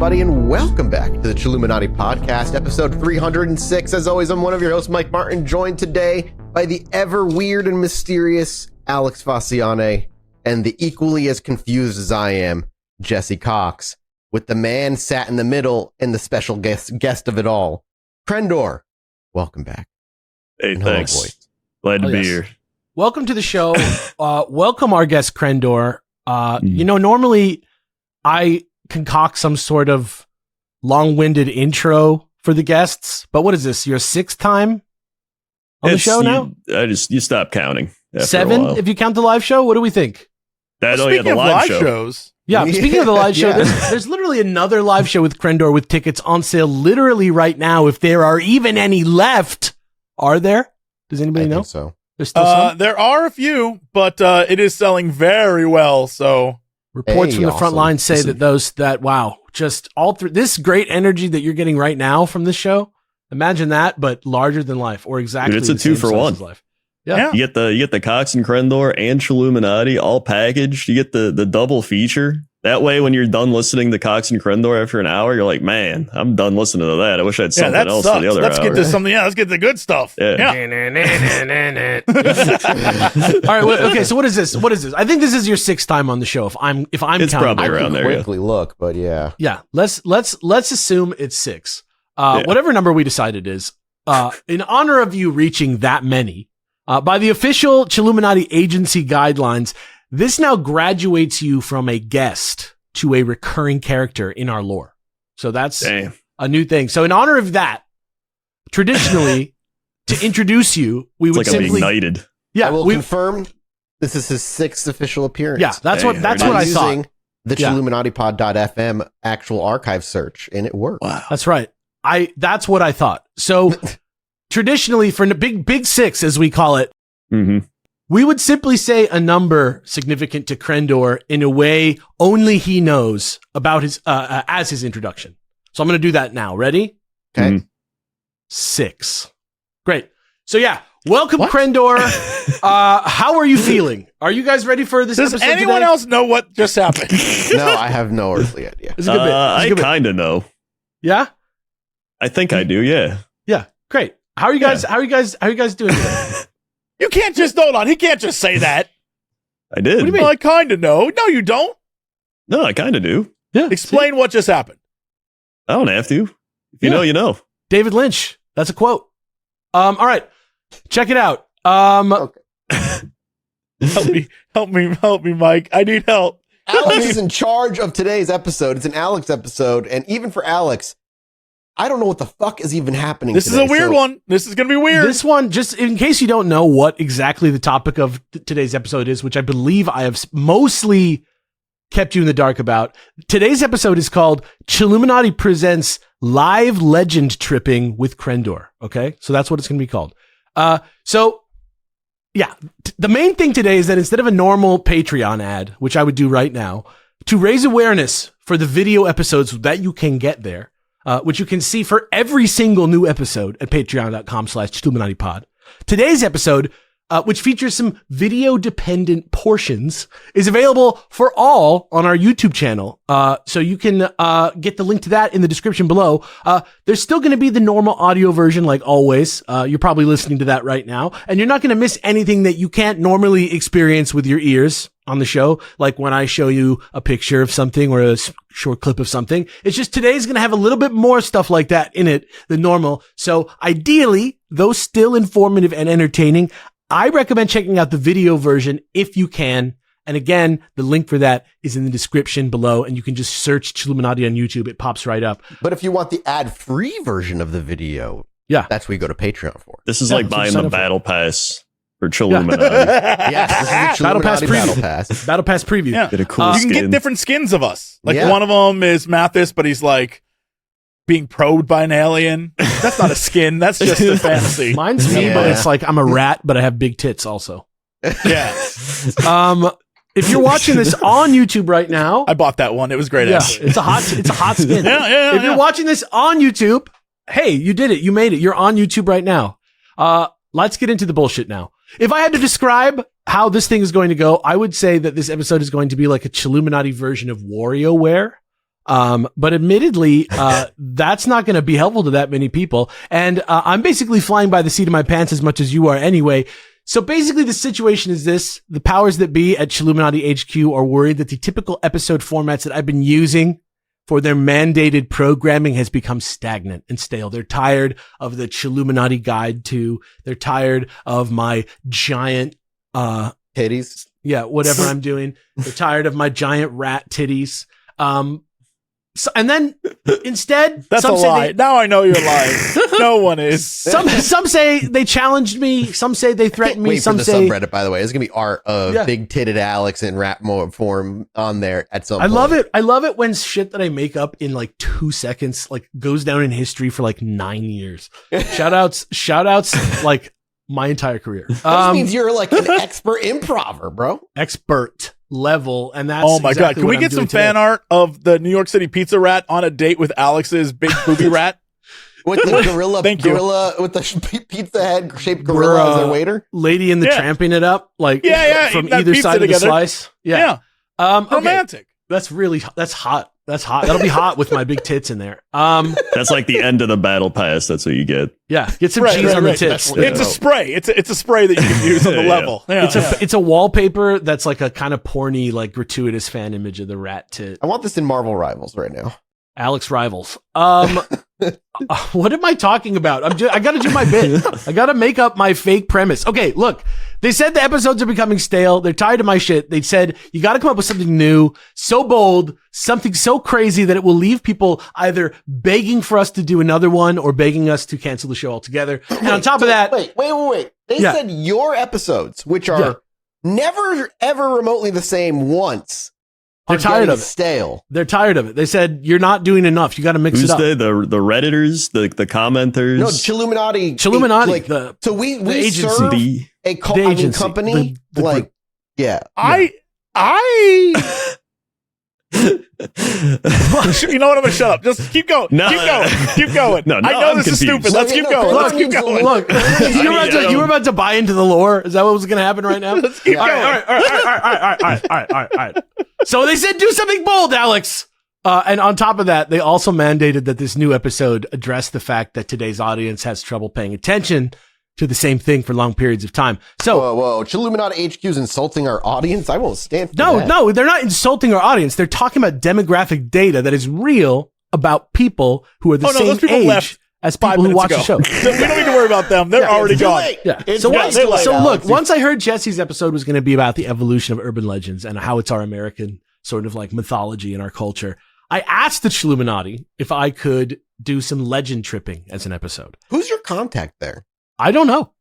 everybody, and welcome back to the Chilluminati podcast, episode 306. As always, I'm one of your hosts, Mike Martin, joined today by the ever weird and mysterious Alex Fasciane, and the equally as confused as I am, Jesse Cox, with the man sat in the middle and the special guest of it all, Crendor. Welcome back. Hey, thanks. Glad to be here. Welcome to the show. Welcome our guest, Crendor. You know, normally I concoct some sort of long-winded intro for the guests, but what is this? Your sixth time on the show now? You stop counting. Seven, if you count the live show. What do we think? Speaking of live shows. Yeah, speaking of the live show, there's literally another live show with Crendor with tickets on sale literally right now, if there are even any left. Are there? Does anybody know? Think so. There's still some? There are a few, but it is selling very well, so... Reports from the front line say just all through this great energy that you're getting right now from this show. Imagine that, but larger than life, or exactly. Dude, it's a 2-for-1. Life. Yeah. You get the Cox and Crendor and Chilluminati all packaged. You get the double feature. That way, when you're done listening to Cox and Crendor after an hour, you're like, man, I'm done listening to that. I wish I had something else for the other Let's hour. Get to something. Yeah, let's get to the good stuff. Yeah. All right. Okay. So what is this? I think this is your sixth time on the show. If I'm It's counting. probably around there. Quickly look, but yeah. Yeah. Let's assume it's six. Whatever number we decide it is. In honor of you reaching that many, by the official Chilluminati agency guidelines, this now graduates you from a guest to a recurring character in our lore. So that's a new thing. So in honor of that, traditionally, to introduce you, we would simply... I'm ignited. Yeah, I will confirm this is his sixth official appearance. Yeah, that's what I thought. Using the Chilluminatipod.fm actual archive search, and it worked. Wow. That's right. That's what I thought. So traditionally, for the big six, as we call it, we would simply say a number significant to Crendor in a way only he knows about his as his introduction. So I'm going to do that now. Ready? Okay. 6. Great. So yeah, welcome, Crendor. How are you feeling? Are you guys ready for this episode Does anyone else know what just happened? No, I have no earthly idea. It's a good bit. I kind of know. Yeah? I think I do, yeah. Yeah, great. How are you guys doing today? You can't just hold on. He can't just say that. I did. What do you mean? I kind of know. No, you don't. No, I kind of do. Yeah. Explain what just happened. I don't have to. If you know, you know. David Lynch. That's a quote. All right. Check it out. Okay. Help me, Mike. I need help. Alex is in charge of today's episode. It's an Alex episode, and even for Alex, I don't know what the fuck is even happening. This today, is a weird one. This is going to be weird. This one, just in case you don't know what exactly the topic of today's episode is, which I believe I have mostly kept you in the dark about. Today's episode is called Chilluminati Presents Live Legend Tripping with Crendor. Okay? So that's what it's going to be called. The main thing today is that instead of a normal Patreon ad, which I would do right now, to raise awareness for the video episodes that you can get there, which you can see for every single new episode at patreon.com/ChilluminatiPod. Today's episode, which features some video-dependent portions, is available for all on our YouTube channel. So you can get the link to that in the description below. There's still going to be the normal audio version, like always. You're probably listening to that right now, and you're not going to miss anything that you can't normally experience with your ears on the show, like when I show you a picture of something or a short clip of something. It's just today's going to have a little bit more stuff like that in it than normal. So ideally, though still informative and entertaining, I recommend checking out the video version if you can. And again, the link for that is in the description below, and you can just search Chilluminati on YouTube. It pops right up. But if you want the ad-free version of the video, that's what you go to Patreon for. This is like buying the battle pass for Chilluminati. Yes, this is the Battle Pass Chilluminati preview. Battle Pass preview. Yeah. Get a cool you skin. can get different skins of us. Like one of them is Mathis, but he's like being probed by an alien. That's not a skin. That's just a fantasy. Mine's me, but it's like I'm a rat, but I have big tits also. Yeah. If you're watching this on YouTube right now, I bought that one. It was great. It's a hot skin. If you're watching this on YouTube, hey, you did it. You made it. You're on YouTube right now. Let's get into the bullshit now. If I had to describe how this thing is going to go, I would say that this episode is going to be like a Chilluminati version of WarioWare. But admittedly, that's not going to be helpful to that many people. And I'm basically flying by the seat of my pants as much as you are anyway. So basically the situation is this. The powers that be at Chilluminati HQ are worried that the typical episode formats that I've been using for their mandated programming has become stagnant and stale. They're tired of the Chilluminati Guide to. They're tired of my giant titties. Yeah, whatever I'm doing. They're tired of my giant rat titties. So, and then instead, that's a lie. Now I know you're lying. No one is. Some say they challenged me. Some say they threatened me. Wait some for the say subreddit. By the way, there's gonna be art of big titted Alex in rat form on there at some. I love it. I love it when shit that I make up in like 2 seconds like goes down in history for like 9 years. Shout outs, like my entire career. That means you're like an expert improver, bro. Expert level, and that's oh my god! Can we get some fan art of the New York City pizza rat on a date with Alex's big booby rat with the gorilla? Gorilla with the pizza head shaped gorilla as their waiter, lady in the tramping it up like from either side of the slice. Okay. Romantic. That's hot. That's hot. That'll be hot with my big tits in there. That's like the end of the battle pass. That's what you get. Yeah, get some cheese on the tits. It's a spray. It's a spray that you can use on the level. Yeah. It's a wallpaper that's like a kind of porny, like gratuitous fan image of the rat tit. I want this in Marvel Rivals right now. Alex Rivals. What am I talking about? I got to do my bit. I got to make up my fake premise. Okay, look. They said the episodes are becoming stale. They're tired of my shit. They said, you got to come up with something new, so bold, something so crazy that it will leave people either begging for us to do another one or begging us to cancel the show altogether. And on top of that... Wait. They said your episodes, which are never, ever remotely the same once, they're tired of it. Stale. They're tired of it. They said, you're not doing enough. You got to mix it up. The Redditors, the commenters? No, Chilluminati. Chilluminati. So we agency. serve a company. I you know what? I'm gonna shut up. Just keep going. No. Keep going. No, I know this is stupid. Let's keep going. Let's keep going. Look, you were about to buy into the lore. Is that what was going to happen right now? Let's keep going. All right. So they said do something bold, Alex. And on top of that, they also mandated that this new episode address the fact that today's audience has trouble paying attention to the same thing for long periods of time. So, whoa, Chilluminati HQ is insulting our audience. I won't stand for that. No, they're not insulting our audience. They're talking about demographic data that is real about people who are the same age as people who watch the show. We don't need to worry about them. They're already gone. Yeah. Once I heard Jesse's episode was going to be about the evolution of urban legends and how it's our American sort of like mythology in our culture, I asked the Chilluminati if I could do some legend tripping as an episode. Who's your contact there? I don't know.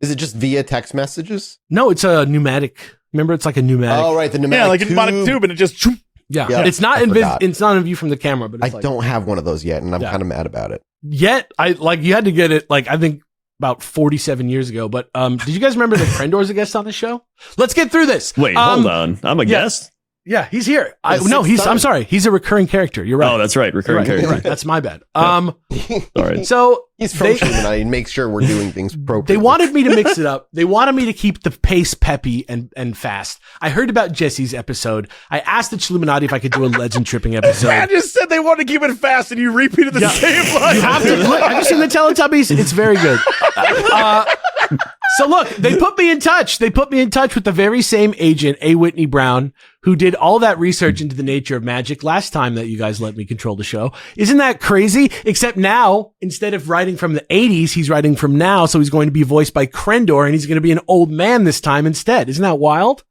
Is it just via text messages? No, it's a pneumatic. Remember, it's like a pneumatic. Oh, right, the pneumatic. Yeah, like a pneumatic tube, and it just. Yeah. It's not it's not in view from the camera, but it's I don't have one of those yet, and I'm kind of mad about it. Yet, you had to get it. Like I think about 47 years ago. But did you guys remember that Crendor's a guest on the show? Let's get through this. Wait, hold on. I'm a guest. Yeah, he's here. I'm sorry. He's a recurring character. You're right. Oh, that's right. Recurring character. Right. That's my bad. Sorry. So he's from Chilluminati and make sure we're doing things appropriately. They wanted me to mix it up. They wanted me to keep the pace peppy and fast. I heard about Jesse's episode. I asked the Chilluminati if I could do a legend tripping episode. I just said they wanted to keep it fast, and you repeated the same line. You have to. Have you seen the Teletubbies? It's very good. So look, they put me in touch. They put me in touch with the very same agent, A. Whitney Brown, who did all that research into the nature of magic last time that you guys let me control the show. Isn't that crazy? Except now, instead of writing from the 80s, he's writing from now. So he's going to be voiced by Crendor, and he's going to be an old man this time instead. Isn't that wild?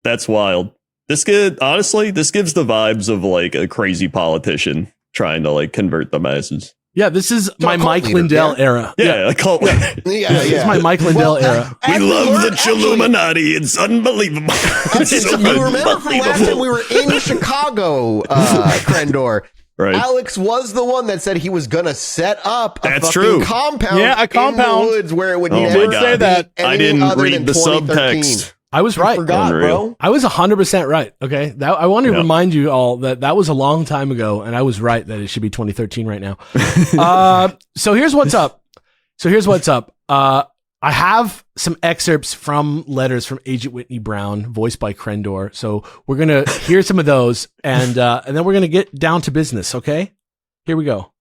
That's wild. This gives the vibes of like a crazy politician trying to like convert the masses. Yeah, this is my Mike Lindell era. Yeah, a cult leader. This is my Mike Lindell era. We love the Chilluminati. It's unbelievable. It's so you remember from last time we were in Chicago, Crendor. Right. Alex was the one that said he was going to set up a compound in the woods where it would never say that. I didn't read the subtext. I was right. Forgot, bro. I was 100% right. Okay. I want to remind you all that was a long time ago, and I was right that it should be 2013 right now. So here's what's up. I have some excerpts from letters from Agent Whitney Brown, voiced by Crendor. So we're going to hear some of those, and then we're going to get down to business, okay? Here we go.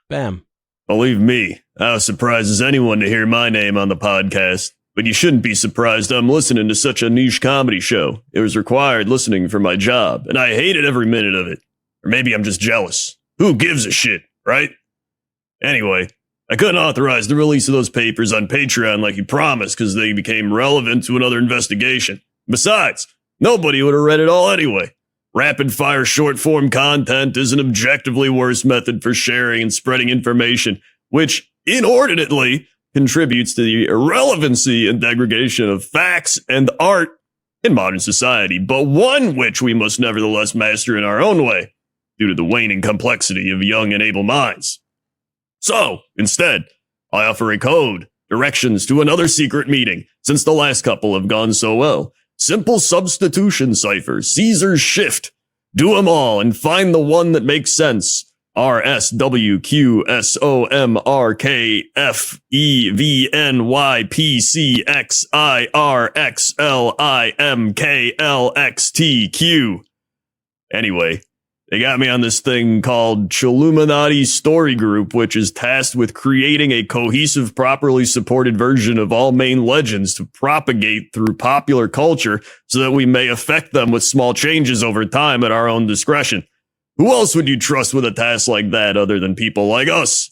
Bam. Believe me, I was surprised as anyone to hear my name on the podcast. But you shouldn't be surprised I'm listening to such a niche comedy show. It was required listening for my job, and I hated every minute of it. Or maybe I'm just jealous. Who gives a shit, right? Anyway, I couldn't authorize the release of those papers on Patreon like you promised because they became relevant to another investigation. Besides, nobody would have read it all anyway. Rapid-fire short-form content is an objectively worse method for sharing and spreading information, which, inordinately, contributes to the irrelevancy and degradation of facts and art in modern society, but one which we must nevertheless master in our own way, due to the waning complexity of young and able minds. So, instead, I offer a code, directions to another secret meeting, since the last couple have gone so well. Simple substitution cipher, Caesar's shift. Do 'em all and find the one that makes sense. RSWQSOMRKFEVNYPCXIRXLIMKLXTQ. Anyway, they got me on this thing called Chilluminati Story Group, which is tasked with creating a cohesive, properly supported version of all main legends to propagate through popular culture so that we may affect them with small changes over time at our own discretion. Who else would you trust with a task like that other than people like us?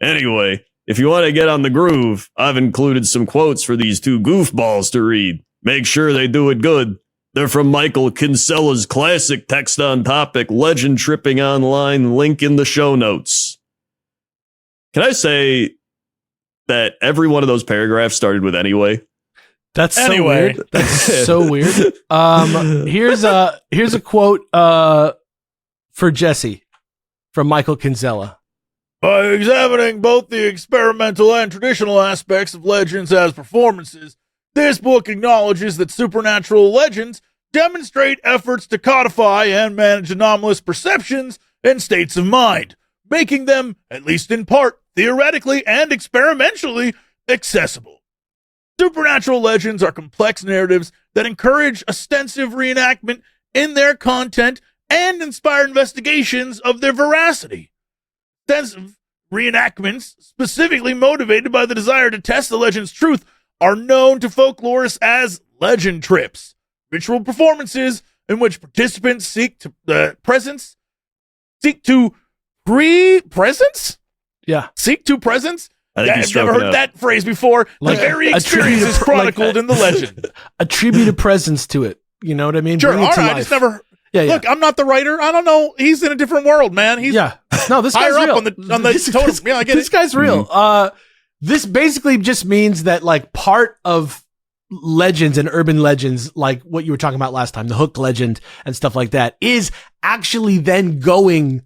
Anyway, if you want to get on the groove, I've included some quotes for these two goofballs to read. Make sure they do it good. They're from Michael Kinsella's classic text on topic, Legend Tripping Online, link in the show notes. Can I say that every one of those paragraphs started with anyway? That's so weird. That's so weird. Here's a quote for Jesse from Michael Kinsella. By examining both the experimental and traditional aspects of legends as performances, this book acknowledges that supernatural legends demonstrate efforts to codify and manage anomalous perceptions and states of mind, making them, at least in part, theoretically and experimentally accessible. Supernatural legends are complex narratives that encourage ostensive reenactment in their content and inspire investigations of their veracity. Ostensive reenactments, specifically motivated by the desire to test the legend's truth, are known to folklorists as legend trips, ritual performances in which participants seek to presence. I've never heard that phrase before. Like the very experience is chronicled in the legend. Attribute a presence to it. You know what I mean? Sure. All right. I just never. Yeah. Look, I'm not the writer. I don't know. He's in a different world, man. He's no. This guy's real. Up on the totem. I get this guy's real. This basically just means that like part of legends and urban legends, like what you were talking about last time, the Hook legend and stuff like that, is actually then going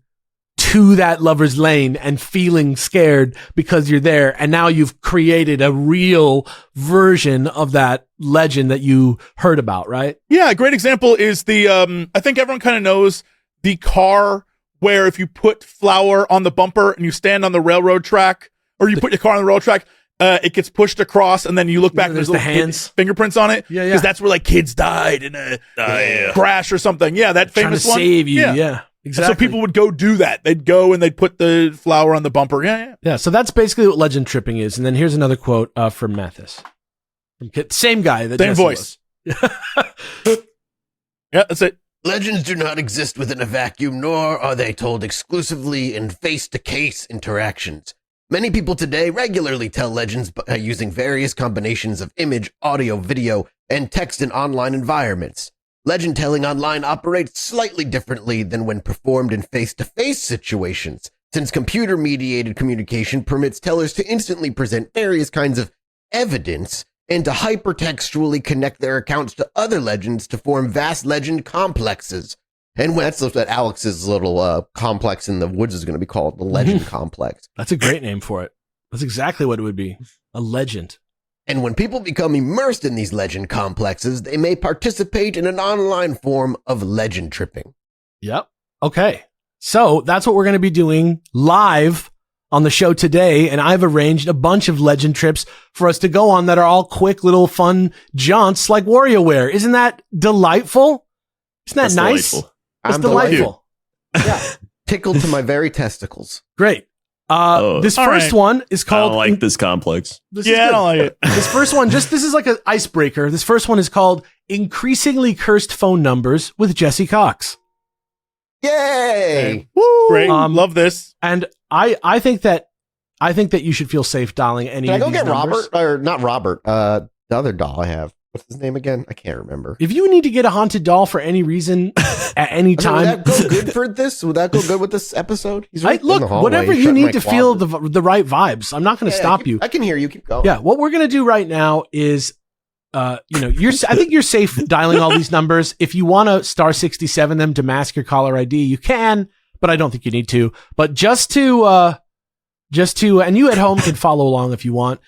to that lover's lane and feeling scared because you're there. And now you've created a real version of that legend that you heard about, right? Yeah. A great example is the, I think everyone kind of knows the car where if you put flour on the bumper and you stand on the railroad track, or you put your car on the railroad track, it gets pushed across, and then you look back and there's the hands, fingerprints on it. Yeah, because that's where like kids died in a crash or something. Yeah, that famous one. Save you. Yeah, exactly. So people would go do that. They'd go and they'd put the flour on the bumper. Yeah. So that's basically what legend tripping is. And then here's another quote from Mathis. Same guy. Same voice. Yeah, that's it. Legends do not exist within a vacuum, nor are they told exclusively in face-to-case interactions. Many people today regularly tell legends by using various combinations of image, audio, video, and text in online environments. Legend telling online operates slightly differently than when performed in face-to-face situations, since computer-mediated communication permits tellers to instantly present various kinds of evidence and to hypertextually connect their accounts to other legends to form vast legend complexes. And that's what Alex's little complex in the woods is going to be called, the Legend Complex. That's a great name for it. That's exactly what it would be, a legend. And when people become immersed in these legend complexes, they may participate in an online form of legend tripping. Yep. Okay. So that's what we're going to be doing live on the show today, and I've arranged a bunch of legend trips for us to go on that are all quick little fun jaunts like WarioWare. Isn't that delightful? Isn't that nice? Delightful. It's delightful. Yeah. Tickled to my very testicles. Great. This first one is called... I don't like this complex. I don't like it. This first one, this is like an icebreaker. This first one is called Increasingly Cursed Phone Numbers with Jesse Cox. Yay! Woo! Great. Love this. And I think that you should feel safe dialing any Can I of go these get numbers. Robert? Or not Robert. The other doll I have. What's his name again? I can't remember. If you need to get a haunted doll for any reason at any time, would that go good for this? Would that go good with this episode? He's right in look, the hallway. whatever He's you shut need my to closet. feel the right vibes. I'm not going to stop you. I can hear you. Keep going. Yeah, what we're going to do right now is, I think you're safe dialing all these numbers. If you want to star 67 them to mask your caller ID, you can, but I don't think you need to. But just to, and you at home can follow along if you want.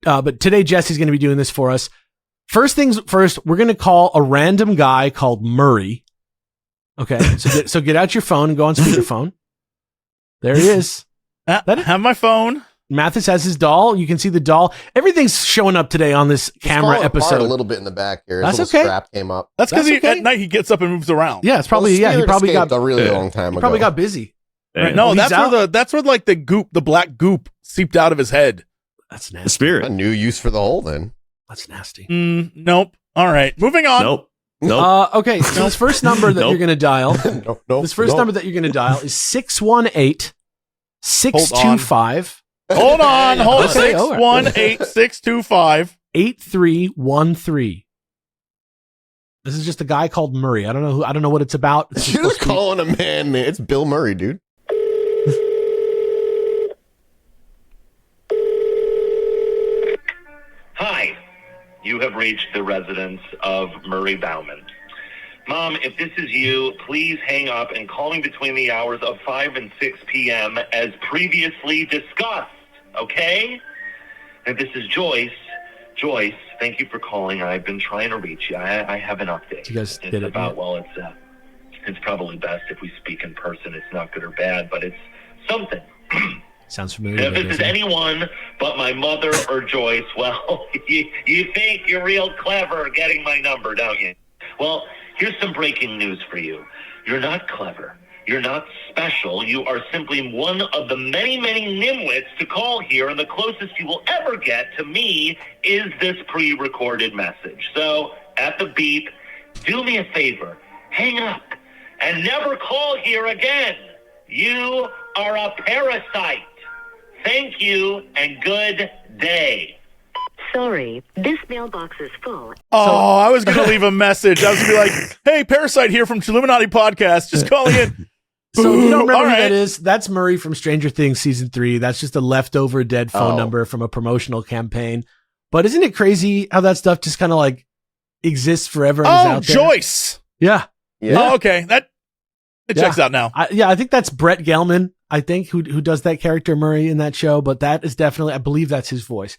But today Jesse's going to be doing this for us. First things first, we're going to call a random guy called Murray. Okay, so get out your phone and go on speakerphone. There he is. Have my phone. Mathis has his doll. You can see the doll. Everything's showing up today on this camera episode. A little bit in the back here. That's His okay. little strap came up. That's because okay. at night he gets up and moves around. Yeah, it's probably he probably got a really long time ago. Probably got busy. Right. No, that's where like the black goop seeped out of his head. That's The nasty. spirit. A new use for the hole then. That's nasty. Nope. All right, moving on. Nope. Okay, so this first number that you're going to dial, This first number that you're going to dial is 618-625. Hold on. Okay, 618-625. 8313. This is just a guy called Murray. I don't know what it's about. It's You're just calling a man. It's Bill Murray, dude. Hi, you have reached the residence of Murray Bauman. Mom, if this is you, please hang up and call me between the hours of 5 and 6 p.m. as previously discussed, okay? And this is Joyce. Joyce, thank you for calling. I've been trying to reach you. I have an update. You guys it's did it, about, yeah. well, it's probably best if we speak in person. It's not good or bad, but it's something. Sounds familiar. If this is anyone but my mother or Joyce, well, you think you're real clever getting my number, don't you? Well, here's some breaking news for you. You're not clever. You're not special. You are simply one of the many, many nimwits to call here, and the closest you will ever get to me is this pre-recorded message. So, at the beep, do me a favor. Hang up and never call here again. You are a parasite. Thank you, and good day. Sorry, this mailbox is full. Oh, I was going to leave a message. I was going to be like, hey, Parasite here from Chilluminati Podcast. Just calling in. So if you don't remember All who right. that is, that's Murray from Stranger Things Season 3. That's just a leftover dead phone number from a promotional campaign. But isn't it crazy how that stuff just kind of like exists forever and is out there? Joyce. Yeah. Oh, okay. It checks out now. I think that's Brett Gelman, I think, who does that character Murray in that show. But that is definitely, I believe that's his voice.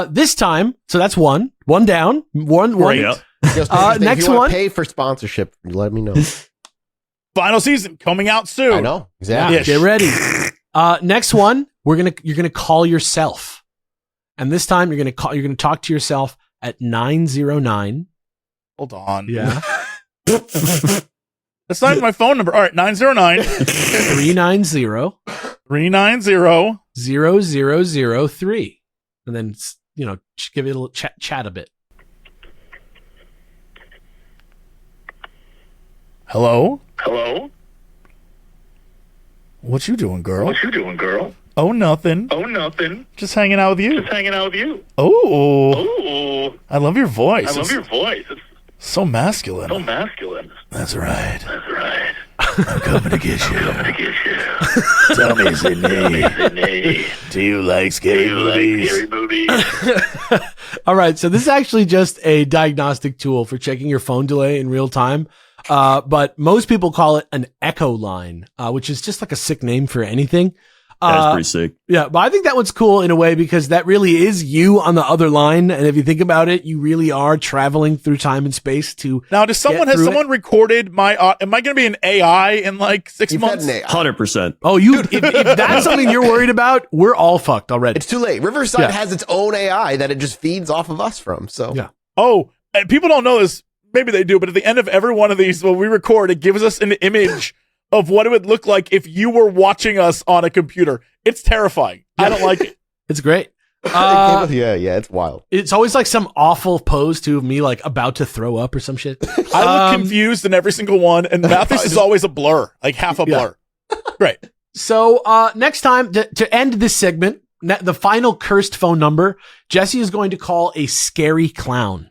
This time, so that's one down, one. Yeah. Next if you want one. to pay for sponsorship, let me know. Final season coming out soon. I know exactly. Yeah, get ready. Next one, you're gonna call yourself, and this time you're gonna talk to yourself at 909. Hold on. Yeah. That's not my phone number. All right, 909 390 390 0003, and then just give it a little chat a bit. Hello? Hello? What you doing, girl? What you doing, girl? Oh, nothing. Oh, nothing. Just hanging out with you. Just hanging out with you. Oh, Oh, I love your voice. I love It's your voice. It's so masculine. so masculine. That's right. That's right. I'm coming to get you. Coming to get you. Tell me, Sydney, Sydney, do you like scary you like movies? scary movies? All right, so this is actually just a diagnostic tool for checking your phone delay in real time. But most people call it an echo line, which is just like a sick name for anything. That's pretty sick. Yeah, but I think that one's cool in a way because that really is you on the other line. And if you think about it, you really are traveling through time and space to. Now, has someone recorded my, am I going to be an AI in like 6 months? 100%. Oh, if that's something you're worried about, we're all fucked already. It's too late. Riverside has its own AI that it just feeds off of us from. So, yeah. Oh, and people don't know this. Maybe they do, but at the end of every one of these, when we record, it gives us an image of what it would look like if you were watching us on a computer. It's terrifying. I don't like it. It's great. Yeah, it's wild. It's always like some awful pose too of me like about to throw up or some shit. I look confused in every single one, and Mathis is always a blur, like half a blur. Great. So next time, to end this segment, the final cursed phone number, Jesse is going to call a scary clown.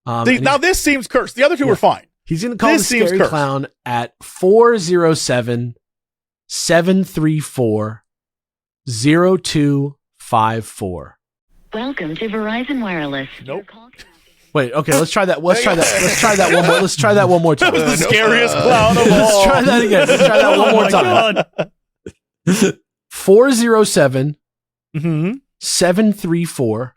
Now this seems cursed. The other two were fine. He's going to call the scary clown at 407-734-0254. Welcome to Verizon Wireless. Nope. Wait, okay, let's try that. Let's try that one more time. That was the scariest clown of all. Let's try that again. Let's try that one more time. 407 734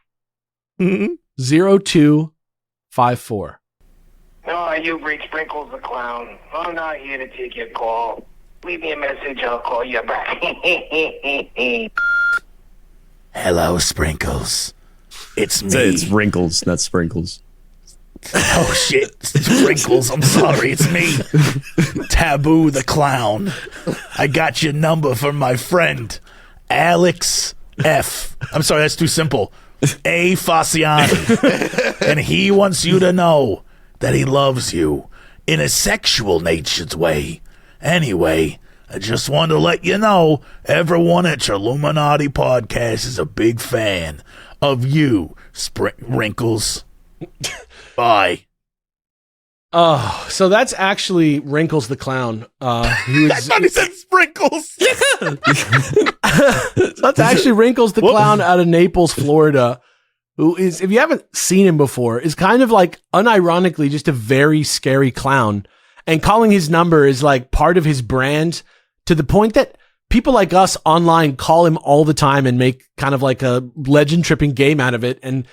0254. No, you've reached Sprinkles the Clown. I'm not here to take your call. Leave me a message, I'll call you back. Hello, Sprinkles. It's me. It's Wrinkles, not Sprinkles. Oh, shit. Sprinkles, I'm sorry. It's me. Taboo the Clown. I got your number from my friend, Alex F. I'm sorry, that's too simple. A. Fasciani. And he wants you to know that he loves you in a sexual natured way. Anyway, I just wanted to let you know everyone at Chilluminati Podcast is a big fan of you, Wrinkles. Bye. Oh, so that's actually Wrinkles the Clown. I thought he said Sprinkles. That's actually Wrinkles the Clown out of Naples, Florida. Who is, if you haven't seen him before, is kind of like unironically just a very scary clown. And calling his number is like part of his brand to the point that people like us online call him all the time and make kind of like a legend tripping game out of it. And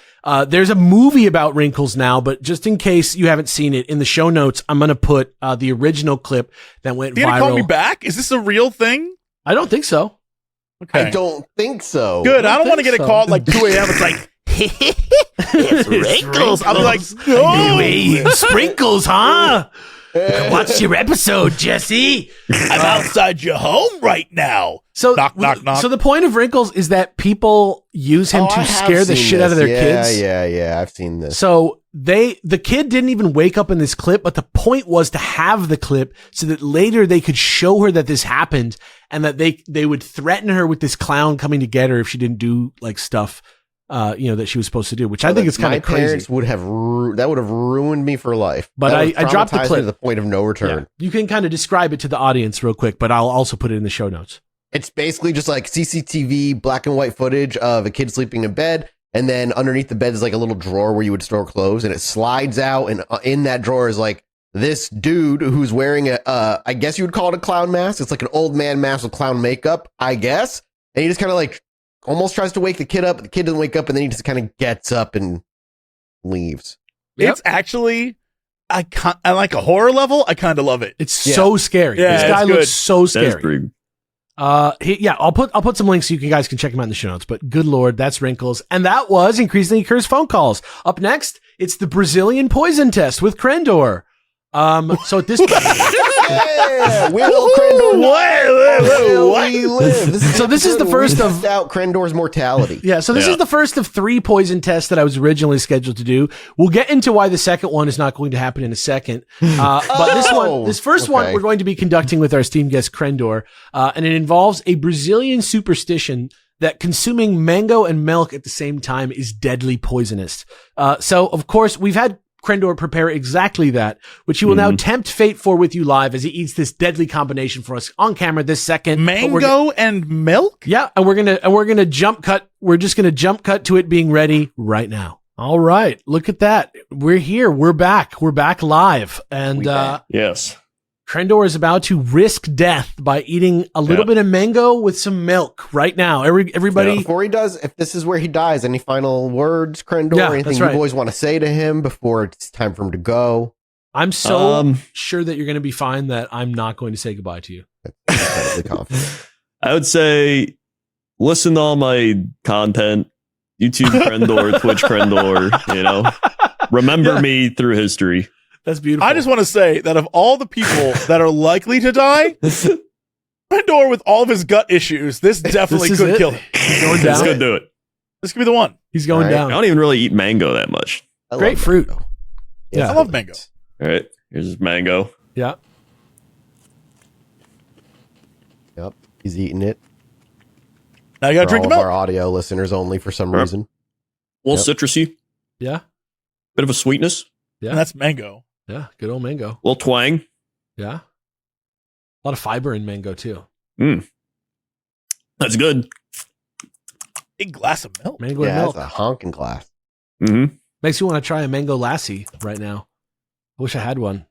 there's a movie about Wrinkles now, but just in case you haven't seen it, in the show notes, I'm going to put the original clip that went viral. You gonna call me back? Is this a real thing? I don't think so. Okay. I don't think so. Good. I don't want to get a call at like 2 a.m. It's like, It's Wrinkles. I'm like, Hey, Sprinkles, huh? What's your episode, Jesse? I'm outside your home right now. So, knock, knock, knock. So the point of Wrinkles is that people use him to scare the shit out of their kids. Yeah, I've seen this. So the kid didn't even wake up in this clip, but the point was to have the clip so that later they could show her that this happened and that they would threaten her with this clown coming to get her if she didn't do like stuff, that she was supposed to do, which I think is kind of crazy. My parents would have ruined me for life. But I dropped the clip to the point of no return. Yeah. You can kind of describe it to the audience real quick, but I'll also put it in the show notes. It's basically just like CCTV black and white footage of a kid sleeping in bed. And then underneath the bed is like a little drawer where you would store clothes, and it slides out. And in that drawer is like this dude who's wearing I guess you would call it a clown mask. It's like an old man mask with clown makeup, I guess. And he just kind of like almost tries to wake the kid up. But the kid doesn't wake up, and then he just kind of gets up and leaves. It's actually, I like a horror level. I kind of love it. It's so scary. Yeah, this guy looks so scary. That's pretty. I'll put some links so you guys can check him out in the show notes. But good Lord, that's Wrinkles. And that was Increasingly Cursed Phone Calls. Up next, it's the Brazilian poison test with Crendor. So at this point, we will Crendor. We live. This is the first of out Crendor's mortality. Yeah, so this is the first of 3 poison tests that I was originally scheduled to do. We'll get into why the second one is not going to happen in a second. But this first one, we're going to be conducting with our esteemed guest Crendor, and it involves a Brazilian superstition that consuming mango and milk at the same time is deadly poisonous. So of course we've had Crendor prepare exactly that, which he will now tempt fate for with you live as he eats this deadly combination for us on camera this second. Mango and milk? Yeah, and we're gonna jump cut. We're just gonna jump cut to it being ready right now. All right, look at that. We're here. We're back. We're back live. And yes. Crendor is about to risk death by eating a little bit of mango with some milk right now. Everybody. Before he does, if this is where he dies, any final words, Crendor? Anything you boys want to say to him before it's time for him to go? I'm so sure that you're going to be fine that I'm not going to say goodbye to you. That's incredibly confident. I would say listen to all my content. YouTube Crendor, Twitch Crendor, remember me through history. That's beautiful. I just want to say that of all the people that are likely to die, Crendor with all of his gut issues, this definitely could kill him. He's going down. This could do it. This could be the one. He's going down. I don't even really eat mango that much. Great fruit. Yeah, I love mango. All right, here's mango. Yeah. Yep, he's eating it. Now you got to drink the milk. Our audio listeners only for some reason. A little citrusy. Yeah. Bit of a sweetness. Yeah. And that's mango. Yeah, good old mango. A little twang. Yeah. A lot of fiber in mango, too. That's good. Big glass of milk. Mango and milk. That's a honking glass. Mm-hmm. Makes you want to try a mango lassie right now. I wish I had one.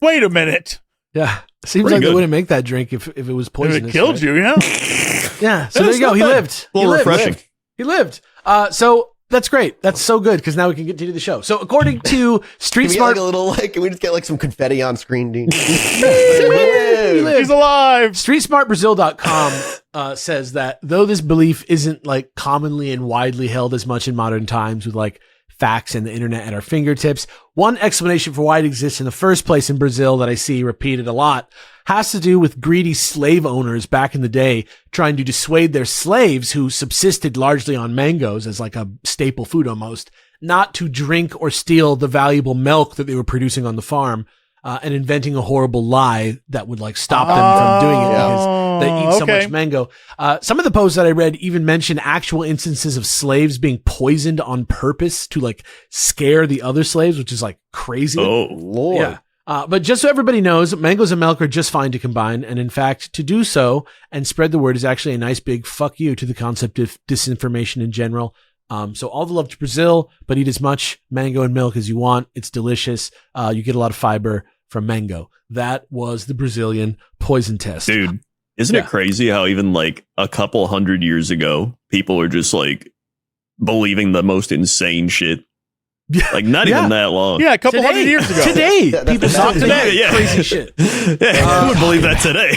Wait a minute. Yeah. Seems Pretty like good. they wouldn't make that drink if it was poisonous. If it killed you, yeah. Yeah. So there you go. He lived. A little refreshing. He lived. So that's great. That's so good because now we can continue the show. So according to Street Can we Smart, get like a little can we just get like some confetti on screen, dude? He lived. He's alive. StreetSmartBrazil.com says that though this belief isn't like commonly and widely held as much in modern times with like facts and the internet at our fingertips, one explanation for why it exists in the first place in Brazil that I see repeated a lot has to do with greedy slave owners back in the day trying to dissuade their slaves who subsisted largely on mangoes as like a staple food almost, not to drink or steal the valuable milk that they were producing on the farm, and inventing a horrible lie that would like stop them from doing it because they eat so much mango. Some of the posts that I read even mention actual instances of slaves being poisoned on purpose to like scare the other slaves, which is like crazy. Oh, Lord. Yeah. But just so everybody knows, mangoes and milk are just fine to combine. And in fact, to do so and spread the word is actually a nice big fuck you to the concept of disinformation in general. So all the love to Brazil, but eat as much mango and milk as you want. It's delicious. You get a lot of fiber from mango. That was the Brazilian poison test. Dude, isn't it crazy how even like a couple 100 years ago, people were just like believing the most insane shit? Like not even that long. Yeah, a couple 100 years ago. Today, people talk today. Crazy shit. Who would believe that today?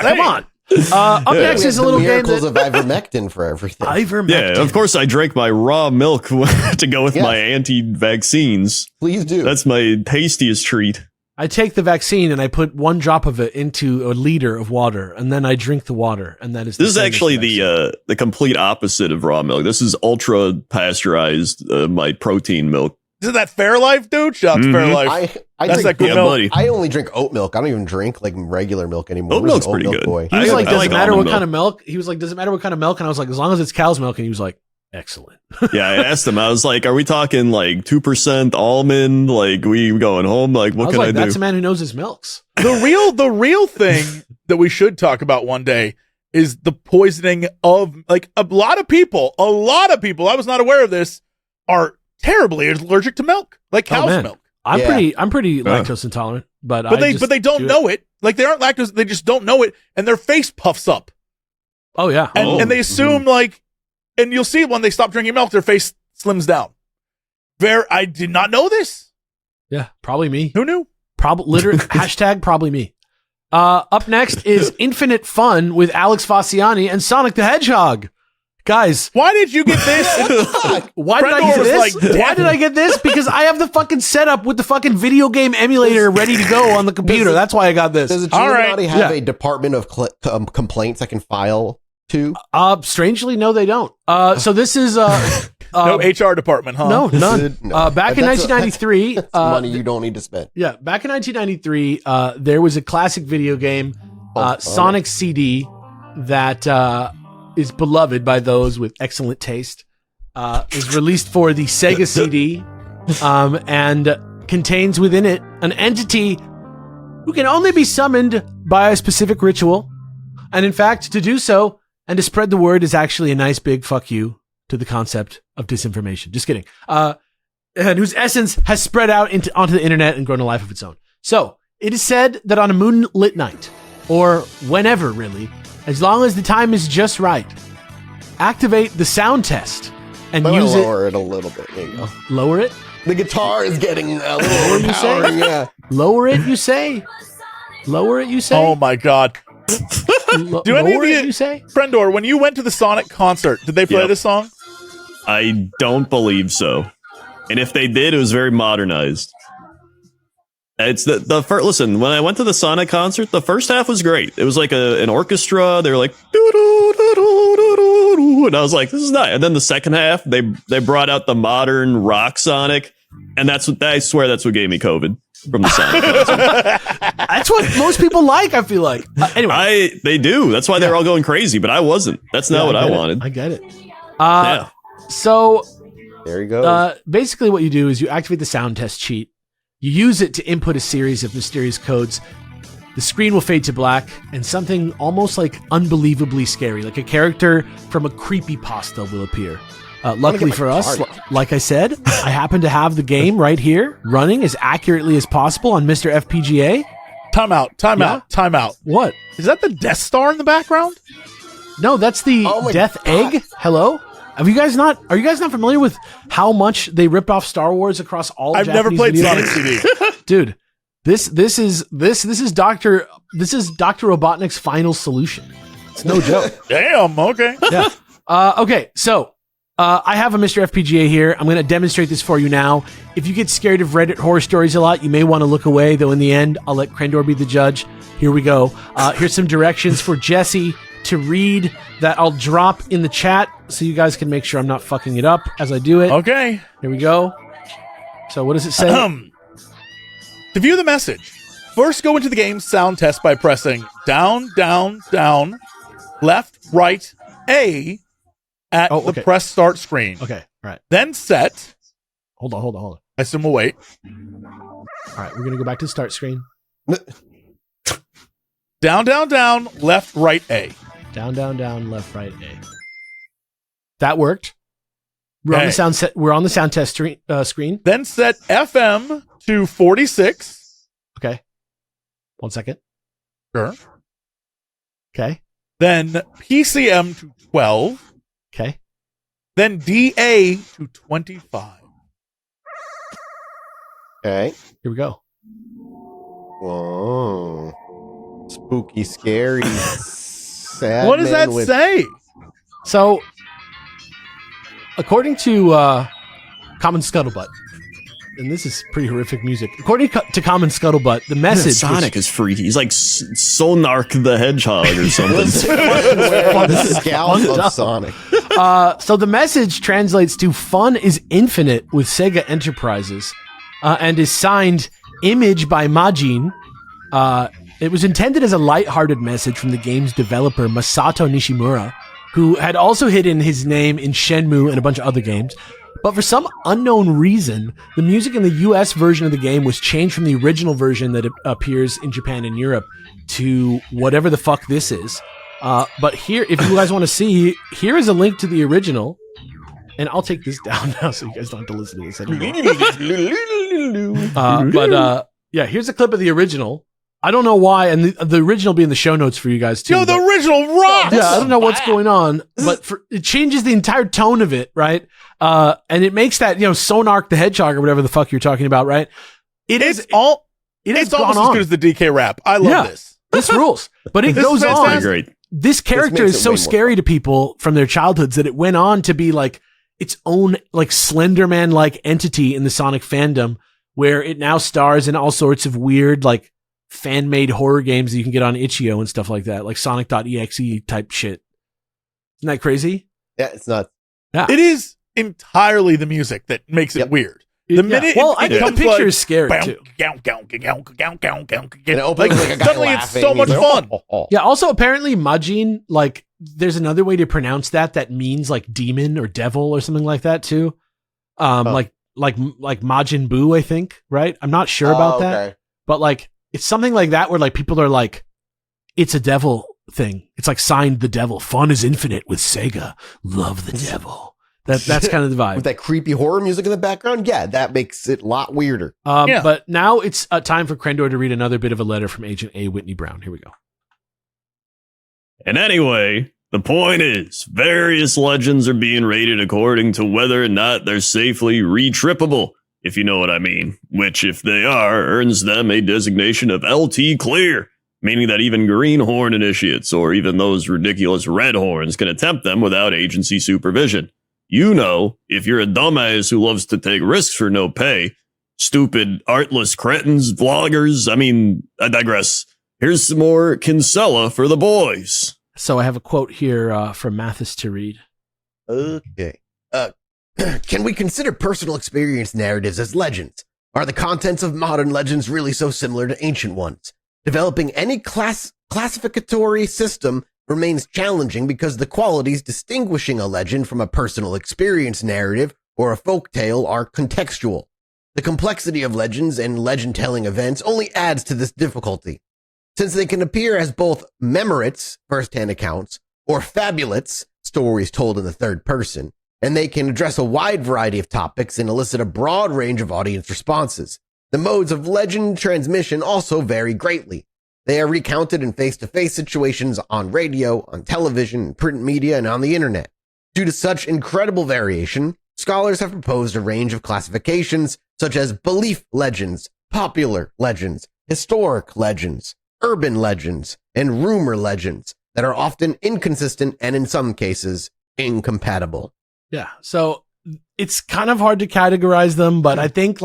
Come on. Up next is a little game miracles of ivermectin for everything. Ivermectin. Yeah, of course I drank my raw milk to go with my anti-vaccines. Please do. That's my tastiest treat. I take the vaccine and I put 1 drop of it into a liter of water, and then I drink the water, and that is. This is actually the complete opposite of raw milk. This is ultra pasteurized, my protein milk. Isn't that Fairlife, dude? Shout out to Fairlife. I That's drink that good milk. buddy. I only drink oat milk. I don't even drink like regular milk anymore. Oat milk's Oat pretty milk good. Boy. He was like, does it matter what almond kind of milk? He was like, does it matter what kind of milk? And I was like, as long as it's cow's milk. And he was like, excellent. Yeah, I asked him. I was like, "Are we talking like 2% almond? Like we going home? Like what can I do?" That's a man who knows his milks. The real thing that we should talk about one day is the poisoning of like a lot of people. I was not aware of this. Are terribly allergic to milk, like cow's milk. I'm pretty lactose intolerant, but they don't know it. Like they aren't lactose, they just don't know it, and their face puffs up. Oh yeah, and they assume like, and you'll see when they stop drinking milk, their face slims down. I did not know this. Yeah, probably me. Who knew? Hashtag probably me. Up next is Infinite Fun with Alex Faciani and Sonic the Hedgehog. Guys, why did you get this? Why did I get this? Why did I get this? Because I have the fucking setup with the fucking video game emulator ready to go on the computer. That's why I got this. Does Chilluminati have a department of complaints I can file to? Strangely, no, they don't. So this is no HR department, huh? No, none. Back in 1993, that's money you don't need to spend. Yeah, back in 1993, there was a classic video game, Sonic CD, that is beloved by those with excellent taste. Is released for the Sega CD, and contains within it an entity who can only be summoned by a specific ritual. And in fact, to do so and to spread the word is actually a nice big fuck you to the concept of disinformation. Just kidding. And whose essence has spread out onto the internet and grown a life of its own. So It is said that on a moonlit night, or whenever really, as long as the time is just right, activate the sound test and use it. Lower it a little bit. There you go. Lower it? The guitar is getting a little overpowering. Yeah. Lower it, you say? Lower it, you say? Oh my God. Do any of you say? Crendor, when you went to the Sonic concert, did they play this song? I don't believe so. And if they did, it was very modernized. It's the first. Listen, when I went to the Sonic concert, the first half was great. It was like an orchestra. They were like, doo-doo-doo-doo-doo-doo, and I was like, this is nice. And then the second half, they brought out the modern rock Sonic, and I swear that's what gave me COVID from the Sonic concert. That's what most people like, I feel like. Anyway. They do. That's why they're all going crazy, but I wasn't. That's not what I wanted. I get it. Yeah. So there you go. Basically what you do is you activate the sound test cheat. You use it to input a series of mysterious codes. The screen will fade to black, and something almost like unbelievably scary, like a character from a creepypasta, will appear. Luckily for us, like I said, I happen to have the game right here, running as accurately as possible on Mr. FPGA. Time out. What? Is that the Death Star in the background? No, that's the Death Egg. Hello? Are you guys not familiar with how much they ripped off Star Wars across all I've Japanese never played video Sonic games? CD. Dude, this is Dr. Robotnik's final solution. It's no joke. Damn, okay. Yeah. Okay, so I have a Mr. FPGA here. I'm going to demonstrate this for you now. If you get scared of Reddit horror stories a lot, you may want to look away, though in the end, I'll let Crendor be the judge. Here we go. Here's some directions for Jesse to read that I'll drop in the chat so you guys can make sure I'm not fucking it up as I do it. Okay. Here we go. So what does it say? To view the message, first go into the game's sound test by pressing down, down, down, left, right, A at the press start screen. Okay, all right. Then set. Hold on. I assume we'll wait. All right, we're going to go back to the start screen. Down, down, down, left, right, A. Down, down, down, left, right, A. That worked. We're on the sound test screen. Then set FM to 46. Okay. 1 second. Sure. Okay. Then PCM to 12. Okay. Then DA to 25. Okay. Here we go. Whoa. Spooky, scary, sad. What does that say? So, according to Common Scuttlebutt, and this is pretty horrific music. According to Common Scuttlebutt, the message Sonic is freaky. He's like Sonark the Hedgehog or something. The scalp of Sonic. So the message translates to "Fun is infinite with Sega Enterprises," and is signed "Image by Majin." It was intended as a lighthearted message from the game's developer Masato Nishimura, who had also hidden his name in Shenmue and a bunch of other games. But for some unknown reason, the music in the US version of the game was changed from the original version that appears in Japan and Europe to whatever the fuck this is. But here, if you guys want to see, here is a link to the original. And I'll take this down now so you guys don't have to listen to this anymore. Yeah, here's a clip of the original. I don't know why, and the original be in the show notes for you guys too. Yo, the original rocks! Yeah, I don't know what's going on, but it changes the entire tone of it, right? And it makes that, Sonark the Hedgehog or whatever the fuck you're talking about, right? It's almost as good as the DK rap. I love this. This rules. But it goes on. Great. This character is so scary to people from their childhoods that it went on to be like its own like Slenderman-like entity in the Sonic fandom, where it now stars in all sorts of weird like fan-made horror games that you can get on itch.io and stuff like that, like Sonic.exe type shit. Isn't that crazy? Yeah, it's not. Yeah. It is entirely the music that makes it weird. The minute I think the picture is scary too. Suddenly it's so much fun. Yeah, also apparently Majin, like there's another way to pronounce that means like demon or devil or something like that too. Like Majin Buu, I think, right? I'm not sure about that. But like it's something like that where like people are like, it's a devil thing. It's like signed the devil. Fun is infinite with Sega. Love the devil. That's kind of the vibe. With that creepy horror music in the background, yeah, that makes it a lot weirder. But now it's time for Crendor to read another bit of a letter from Agent A. Whitney Brown. Here we go. And anyway, the point is, various legends are being rated according to whether or not they're safely retrippable, if you know what I mean, which, if they are, earns them a designation of LT Clear, meaning that even greenhorn initiates, or even those ridiculous red horns, can attempt them without agency supervision. You know, if you're a dumbass who loves to take risks for no pay, stupid, artless cretins, vloggers, I digress. Here's some more Kinsella for the boys. So I have a quote here from Mathis to read. Okay. Can we consider personal experience narratives as legends? Are the contents of modern legends really so similar to ancient ones? Developing any classificatory system remains challenging because the qualities distinguishing a legend from a personal experience narrative or a folktale are contextual. The complexity of legends and legend-telling events only adds to this difficulty, since they can appear as both memorates, first-hand accounts, or fabulates, stories told in the third person, and they can address a wide variety of topics and elicit a broad range of audience responses. The modes of legend transmission also vary greatly. They are recounted in face-to-face situations on radio, on television, print media, and on the internet. Due to such incredible variation, scholars have proposed a range of classifications such as belief legends, popular legends, historic legends, urban legends, and rumor legends that are often inconsistent and in some cases incompatible. Yeah. So it's kind of hard to categorize them, but I think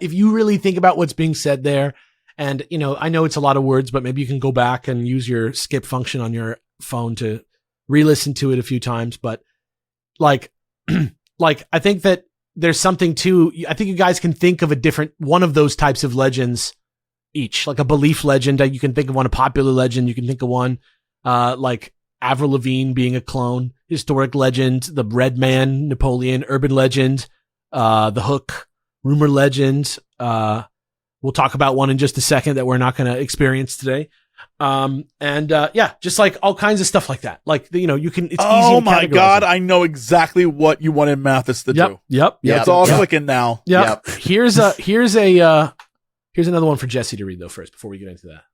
if you really think about what's being said there, and I know it's a lot of words, but maybe you can go back and use your skip function on your phone to re-listen to it a few times. But I think that there's something to, I think you guys can think of a different one of those types of legends each, like a belief legend. You can think of one, a popular legend. You can think of one, like Avril Lavigne being a clone, historic legend, the Red Man, Napoleon, urban legend, the Hook, rumor legend. We'll talk about one in just a second that we're not going to experience today. Just like all kinds of stuff like that. Like, you can, it's easy. Oh my God. I know exactly what you wanted Mathis to do. Yep. It's all clicking now. Yep. Here's another one for Jesse to read though first before we get into that.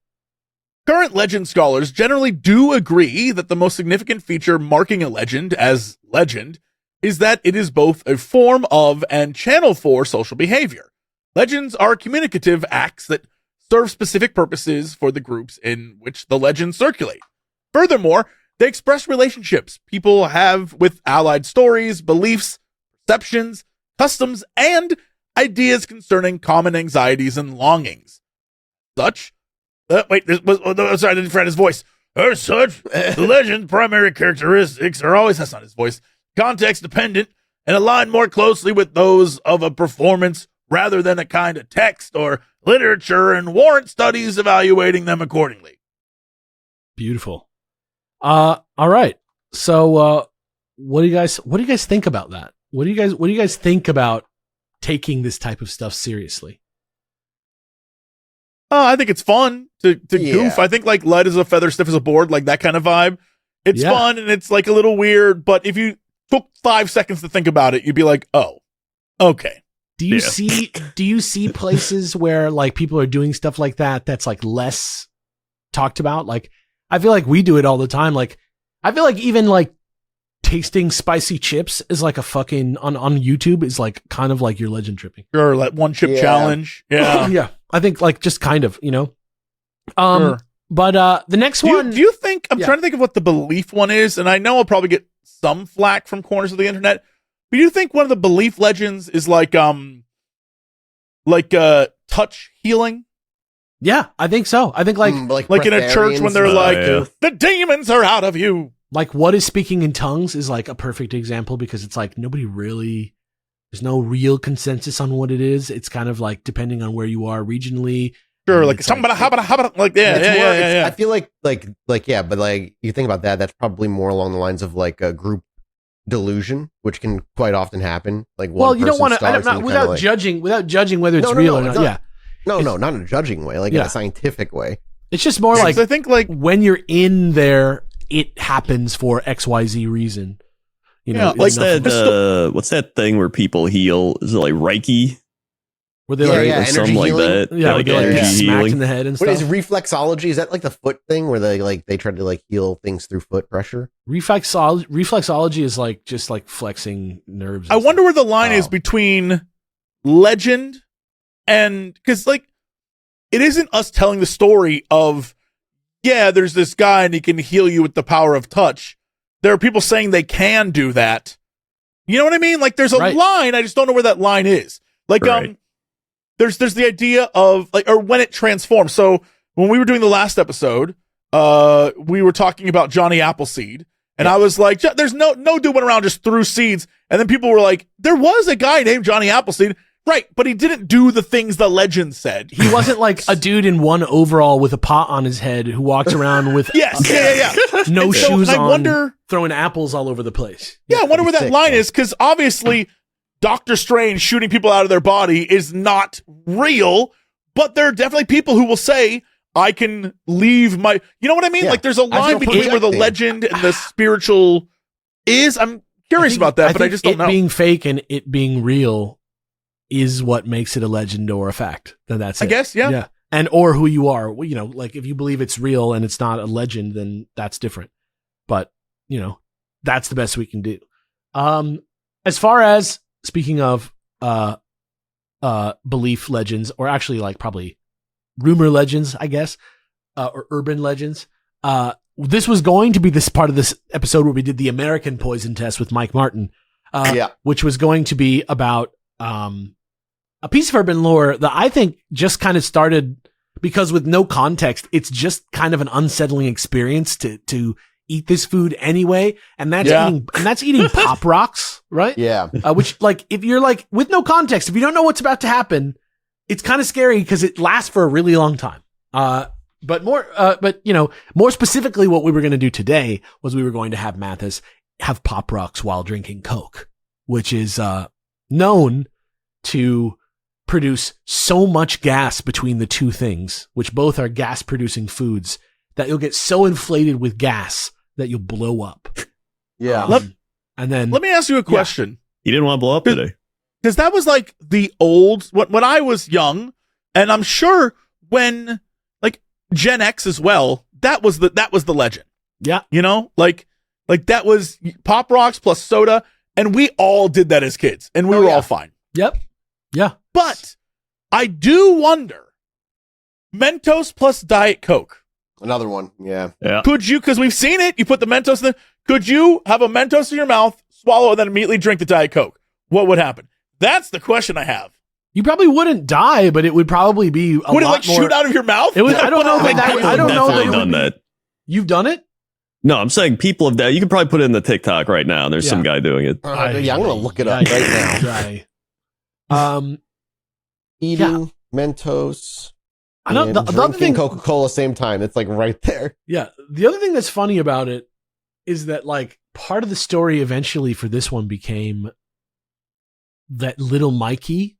Current legend scholars generally do agree that the most significant feature marking a legend as legend is that it is both a form of and channel for social behavior. Legends are communicative acts that serve specific purposes for the groups in which the legends circulate. Furthermore, they express relationships people have with allied stories, beliefs, perceptions, customs, and ideas concerning common anxieties and longings. Sorry, I didn't find his voice. As such, the legend's primary characteristics are always, that's not his voice, context dependent and align more closely with those of a performance rather than a kind of text or literature, and warrant studies evaluating them accordingly. Beautiful. All right. So, what do you guys think about that? What do you guys think about taking this type of stuff seriously? I think it's fun to goof. I think like light as a feather, stiff as a board, like that kind of vibe. It's fun and it's like a little weird, but if you took 5 seconds to think about it, you'd be like, oh, okay. Do you see places where like people are doing stuff like that that's like less talked about? Like, I feel like we do it all the time. Like, I feel like even like tasting spicy chips is like a fucking on YouTube is like kind of like your legend tripping. Or like one chip challenge. Yeah. Yeah. I think like just kind of, Sure. But the next one. Do you think, I'm trying to think of what the belief one is, and I know I'll probably get some flack from corners of the internet, but do you think one of the belief legends is like touch healing? Yeah, I think so. I think like in a church when they're like, the demons are out of you. Like what is speaking in tongues is like a perfect example because it's like there's no real consensus on what it is. It's kind of like depending on where you are regionally. Sure, like something like yeah. I feel like but like you think about that, that's probably more along the lines of like a group delusion, which can quite often happen. Like you don't want to without judging whether it's real or not. Not in a judging way, like in a scientific way. It's just more like I think like when you're in there, it happens for XYZ reason. what's that thing where people heal? Is it like Reiki? Were they or something like that? Yeah, like energy energy smacked healing in the head and What stuff. is reflexology? Is that like the foot thing where they try to like heal things through foot pressure? Reflexology is like just like flexing nerves. I wonder where the line is between legend and, because like it isn't us telling the story of, there's this guy and he can heal you with the power of touch. There are people saying they can do that. You know what I mean? Like there's a line. I just don't know where that line is. Like, there's the idea of like, or when it transforms. So when we were doing the last episode, we were talking about Johnny Appleseed, and I was like, there's no dude went around just threw seeds, and then people were like, there was a guy named Johnny Appleseed, right? But he didn't do the things the legend said. He wasn't like a dude in one overall with a pot on his head who walks around with no shoes on, wonder, throwing apples all over the place. I wonder where that line is, because obviously Doctor Strange shooting people out of their body is not real, but there are definitely people who will say, I can leave my, you know what I mean? Like there's a line between where the legend and the spiritual is. I'm curious about that, but I just don't know. It being fake and it being real is what makes it a legend or a fact. Then that's it. I guess, yeah. And or who you are. You know, like if you believe it's real and it's not a legend, then that's different. But, you know, that's the best we can do. As far as speaking of belief legends, or actually like probably rumor legends, I guess, or urban legends. This was going to be this part of this episode where we did the American poison test with Mike Martin, which was going to be about a piece of urban lore that I think just kind of started because with no context, it's just kind of an unsettling experience to eat this food anyway, and that's eating Pop Rocks, right? Yeah. Which, like, if you're like with no context, if you don't know what's about to happen, it's kind of scary because it lasts for a really long time. But more specifically, what we were going to do today was we were going to have Mathis have Pop Rocks while drinking Coke, which is known to produce so much gas between the two things, which both are gas-producing foods, that you'll get so inflated with gas that you'll blow up. Yeah. And then let me ask you a question. You didn't want to blow up today. Because that was like the old, when I was young, and I'm sure when like Gen X as well, that was the legend. Yeah. You know, like that was Pop Rocks plus soda, and we all did that as kids, and we were all fine. Yep. Yeah. But I do wonder, Mentos plus Diet Coke. Another one. Yeah. Could you, because we've seen it, you put the Mentos in could you have a Mentos in your mouth, swallow, and then immediately drink the Diet Coke? What would happen? That's the question I have. You probably wouldn't die, but it would probably be a would it lot like shoot out of your mouth? It would, I don't know. I don't know that done that. You've done it? No, I'm saying people have done. You can probably put it in the TikTok right now. There's some guy doing it. I'm going to look it up right now. Eating Mentos. I know the other thing, Coca-Cola same time. It's like right there. Yeah. The other thing that's funny about it is that like part of the story eventually for this one became that little Mikey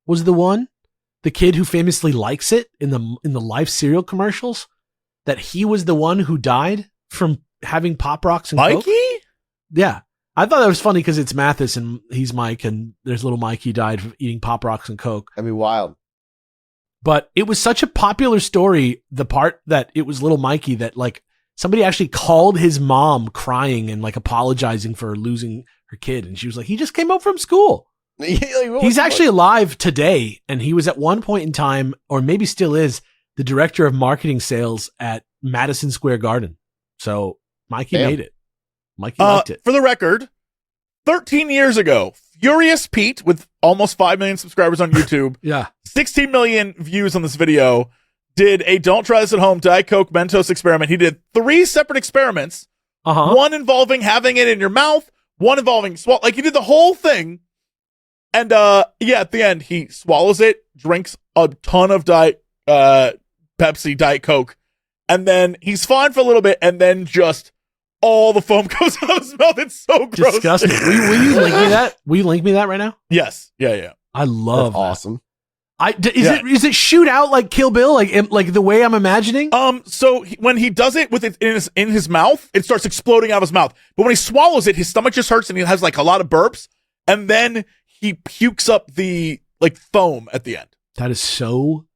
was the kid who famously likes it in the Life cereal commercials, that he was the one who died from having Pop Rocks and Mikey? Coke. Yeah. I thought that was funny because it's Mathis and he's Mike, and there's little Mikey died from eating Pop Rocks and Coke. That'd be wild. But it was such a popular story, the part that it was little Mikey, that like somebody actually called his mom crying and like apologizing for losing her kid. And she was like, he just came home from school. He's actually alive today. And he was at one point in time, or maybe still is, the director of marketing sales at Madison Square Garden. So Mikey made it. Mikey liked it. For the record, 13 years ago, Furious Pete, with almost 5 million subscribers on YouTube, 16 million views on this video, did a Don't Try This at Home Diet Coke Mentos experiment. He did 3 separate experiments, one involving having it in your mouth, one involving like he did the whole thing. And at the end, he swallows it, drinks a ton of Pepsi, Diet Coke, and then he's fine for a little bit, and then just all the foam comes out of his mouth. It's so gross. Disgusting. Will you link me that? Will you link me that right now? Yes. Yeah. I love That's awesome. Is it shoot out like Kill Bill, like the way I'm imagining? So when he does it with it in his mouth, it starts exploding out of his mouth. But when he swallows it, his stomach just hurts and he has like a lot of burps, and then he pukes up the like foam at the end. That is so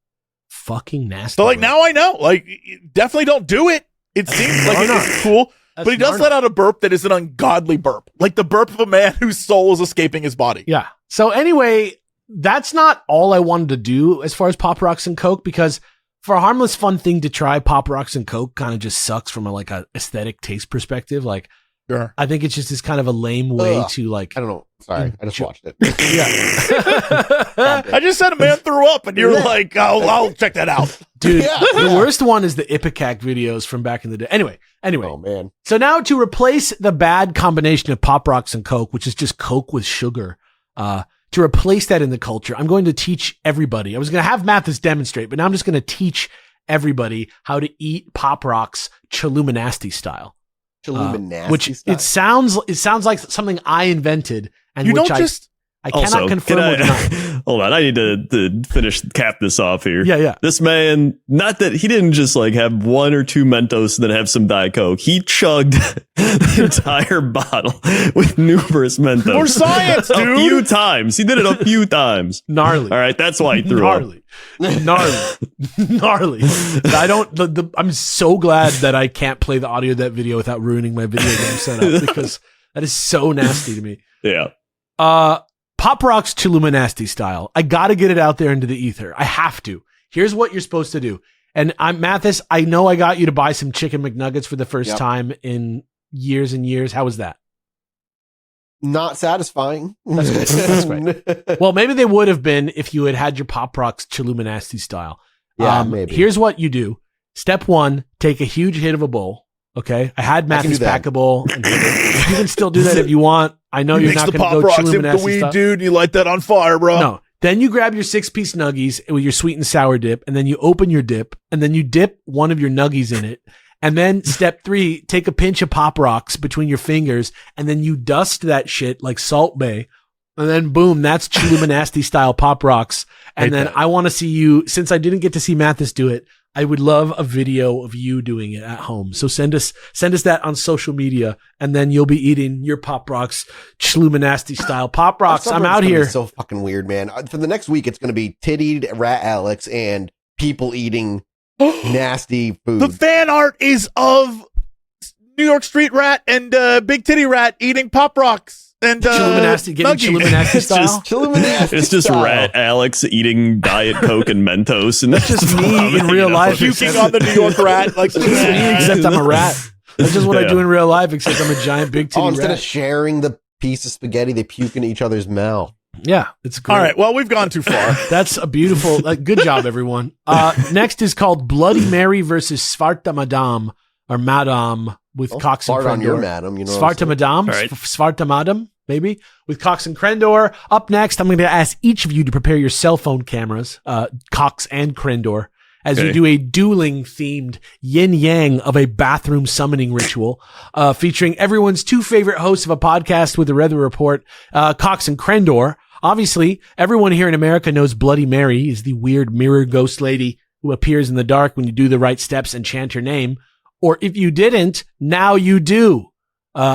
fucking nasty. So like now I know, like definitely don't do it. It seems like it is cool, but he does let out a burp that is an ungodly burp, like the burp of a man whose soul is escaping his body. Yeah. So anyway, that's not all I wanted to do as far as Pop Rocks and Coke, because for a harmless, fun thing to try, Pop Rocks and Coke kind of just sucks from a aesthetic taste perspective. Like, sure. I think it's just this kind of a lame way to like. I don't know. Sorry, I just watched it. Yeah. I just said a man threw up, and you're like, I'll check that out. Dude, the worst one is the Ipecac videos from back in the day. Anyway. Oh, man. So now to replace the bad combination of Pop Rocks and Coke, which is just Coke with sugar, to replace that in the culture, I'm going to teach everybody. I was going to have Mathis demonstrate, but now I'm just going to teach everybody how to eat Pop Rocks Chilluminati style. Chilluminati which style. it sounds like something I invented, and You which don't just. I cannot confirm or deny. Hold on, I need to cap this off here. Yeah. This man, not that he didn't just like have one or two Mentos and then have some Diet Coke. He chugged the entire bottle with numerous Mentos. For science, dude. A few times. He did it a few times. Gnarly. All right, that's why he threw up. Gnarly. I don't. I'm so glad that I can't play the audio of that video without ruining my video game setup, because that is so nasty to me. Yeah. Pop Rocks Chilluminati style. I got to get it out there into the ether. I have to. Here's what you're supposed to do. And Mathis, I know I got you to buy some chicken McNuggets for the first time in years and years. How was that? Not satisfying. That's great. Well, maybe they would have been if you had your Pop Rocks Chilluminati style. Yeah, maybe. Here's what you do. Step 1, take a huge hit of a bowl. Okay. I had Mathis pack a bowl. And you can still do that if you want. I know you're not going to go Chilluminati the weed, style. dude. You light that on fire, bro. No. Then you grab your 6-piece nuggies with your sweet and sour dip, and then you open your dip, and then you dip one of your nuggies in it. And then step 3, take a pinch of Pop Rocks between your fingers, and then you dust that shit like Salt Bae. And then boom, that's Chilluminati style Pop Rocks. And then I want to see you, since I didn't get to see Mathis do it, I would love a video of you doing it at home. So send us that on social media, and then you'll be eating your Pop Rocks Chilluminati style Pop Rocks. I'm out here. So fucking weird, man. For the next week, it's going to be tittied Rat Alex and people eating nasty food. The fan art is of New York Street Rat and Big Titty Rat eating Pop Rocks. And Chilluminati, getting Chilluminati style. It's just Rat Alex eating Diet Coke and Mentos, and that's just me in real life. Puking on the New York rat, like me, except I'm a rat. That's just what I do in real life, except I'm a giant big titty instead rat. of sharing the piece of spaghetti, they puke in each other's mouth. Yeah, it's great. All right, well, we've gone too far. That's a beautiful. Good job, everyone. Next is called Bloody Mary versus Svarta Madame or Madame with Cox and Crendor. On your madam, you know. Svarta Madame, right. Svarta Madame, maybe with Cox and Crendor. Up next, I'm going to ask each of you to prepare your cell phone cameras, Cox and Crendor, as we do a dueling themed yin yang of a bathroom summoning ritual, featuring everyone's two favorite hosts of a podcast with the Weather Report, Cox and Crendor. Obviously, everyone here in America knows Bloody Mary is the weird mirror ghost lady who appears in the dark when you do the right steps and chant her name. Or if you didn't, now you do.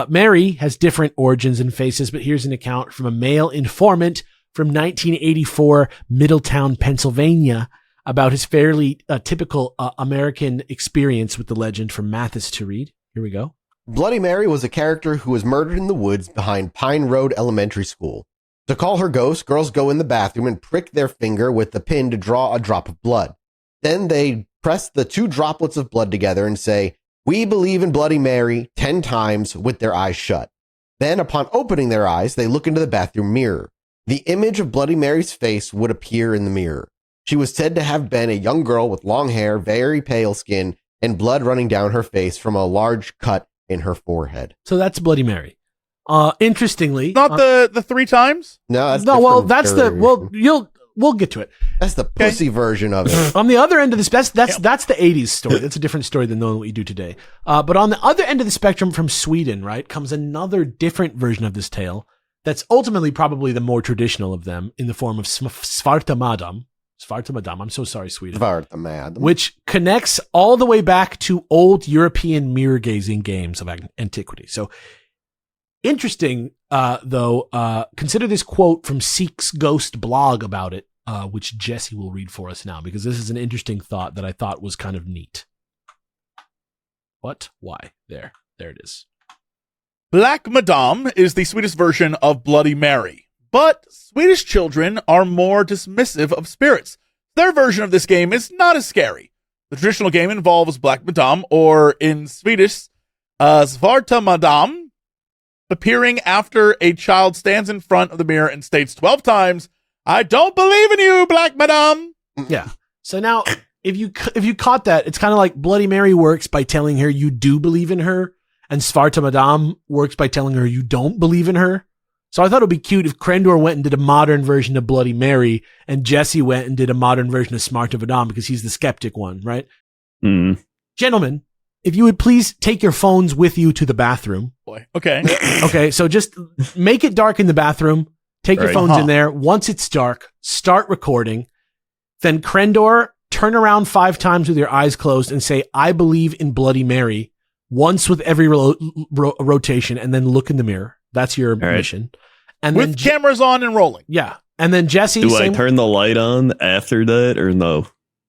Mary has different origins and faces, but here's an account from a male informant from 1984 Middletown, Pennsylvania, about his fairly typical American experience with the legend from Mathis to read. Here we go. Bloody Mary was a character who was murdered in the woods behind Pine Road Elementary School. To call her ghost, girls go in the bathroom and prick their finger with the pin to draw a drop of blood. Then they press the 2 droplets of blood together and say, "We believe in Bloody Mary," 10 times with their eyes shut. Then, upon opening their eyes, they look into the bathroom mirror. The image of Bloody Mary's face would appear in the mirror. She was said to have been a young girl with long hair, very pale skin, and blood running down her face from a large cut in her forehead. So that's Bloody Mary. Interestingly, not the 3 times. No, that's we'll get to it. That's the pussy version of it. On the other end of the that's the 80s story. That's a different story than the one we do today. But on the other end of the spectrum from Sweden, right, comes another different version of this tale that's ultimately probably the more traditional of them in the form of Svarta Madam. Svartamadam. I'm so sorry, Swedish. Svartamadam. Which connects all the way back to old European mirror gazing games of antiquity. So interesting, though, consider this quote from Seek's Ghost blog about it, which Jesse will read for us now, because this is an interesting thought that I thought was kind of neat. What? Why? There it is. Black Madame is the Swedish version of Bloody Mary, but Swedish children are more dismissive of spirits. Their version of this game is not as scary. The traditional game involves Black Madame, or in Swedish, Svarta Madame, appearing after a child stands in front of the mirror and states 12 times, "I don't believe in you, Black Madame." Yeah. So now, if you caught that, it's kind of like Bloody Mary works by telling her you do believe in her, and Svarta Madame works by telling her you don't believe in her. So I thought it would be cute if Crendor went and did a modern version of Bloody Mary, and Jesse went and did a modern version of Svarta Madame, because he's the skeptic one, right? Mm. Gentlemen, if you would please take your phones with you to the bathroom. Boy, okay. Okay, so just make it dark in the bathroom. Take your phones in there. Once it's dark, start recording. Then Crendor, turn around 5 times with your eyes closed and say, "I believe in Bloody Mary," once with every rotation, and then look in the mirror. That's your mission. And with then cameras on and rolling. Yeah. And then Jesse. Do I turn the light on after that or no?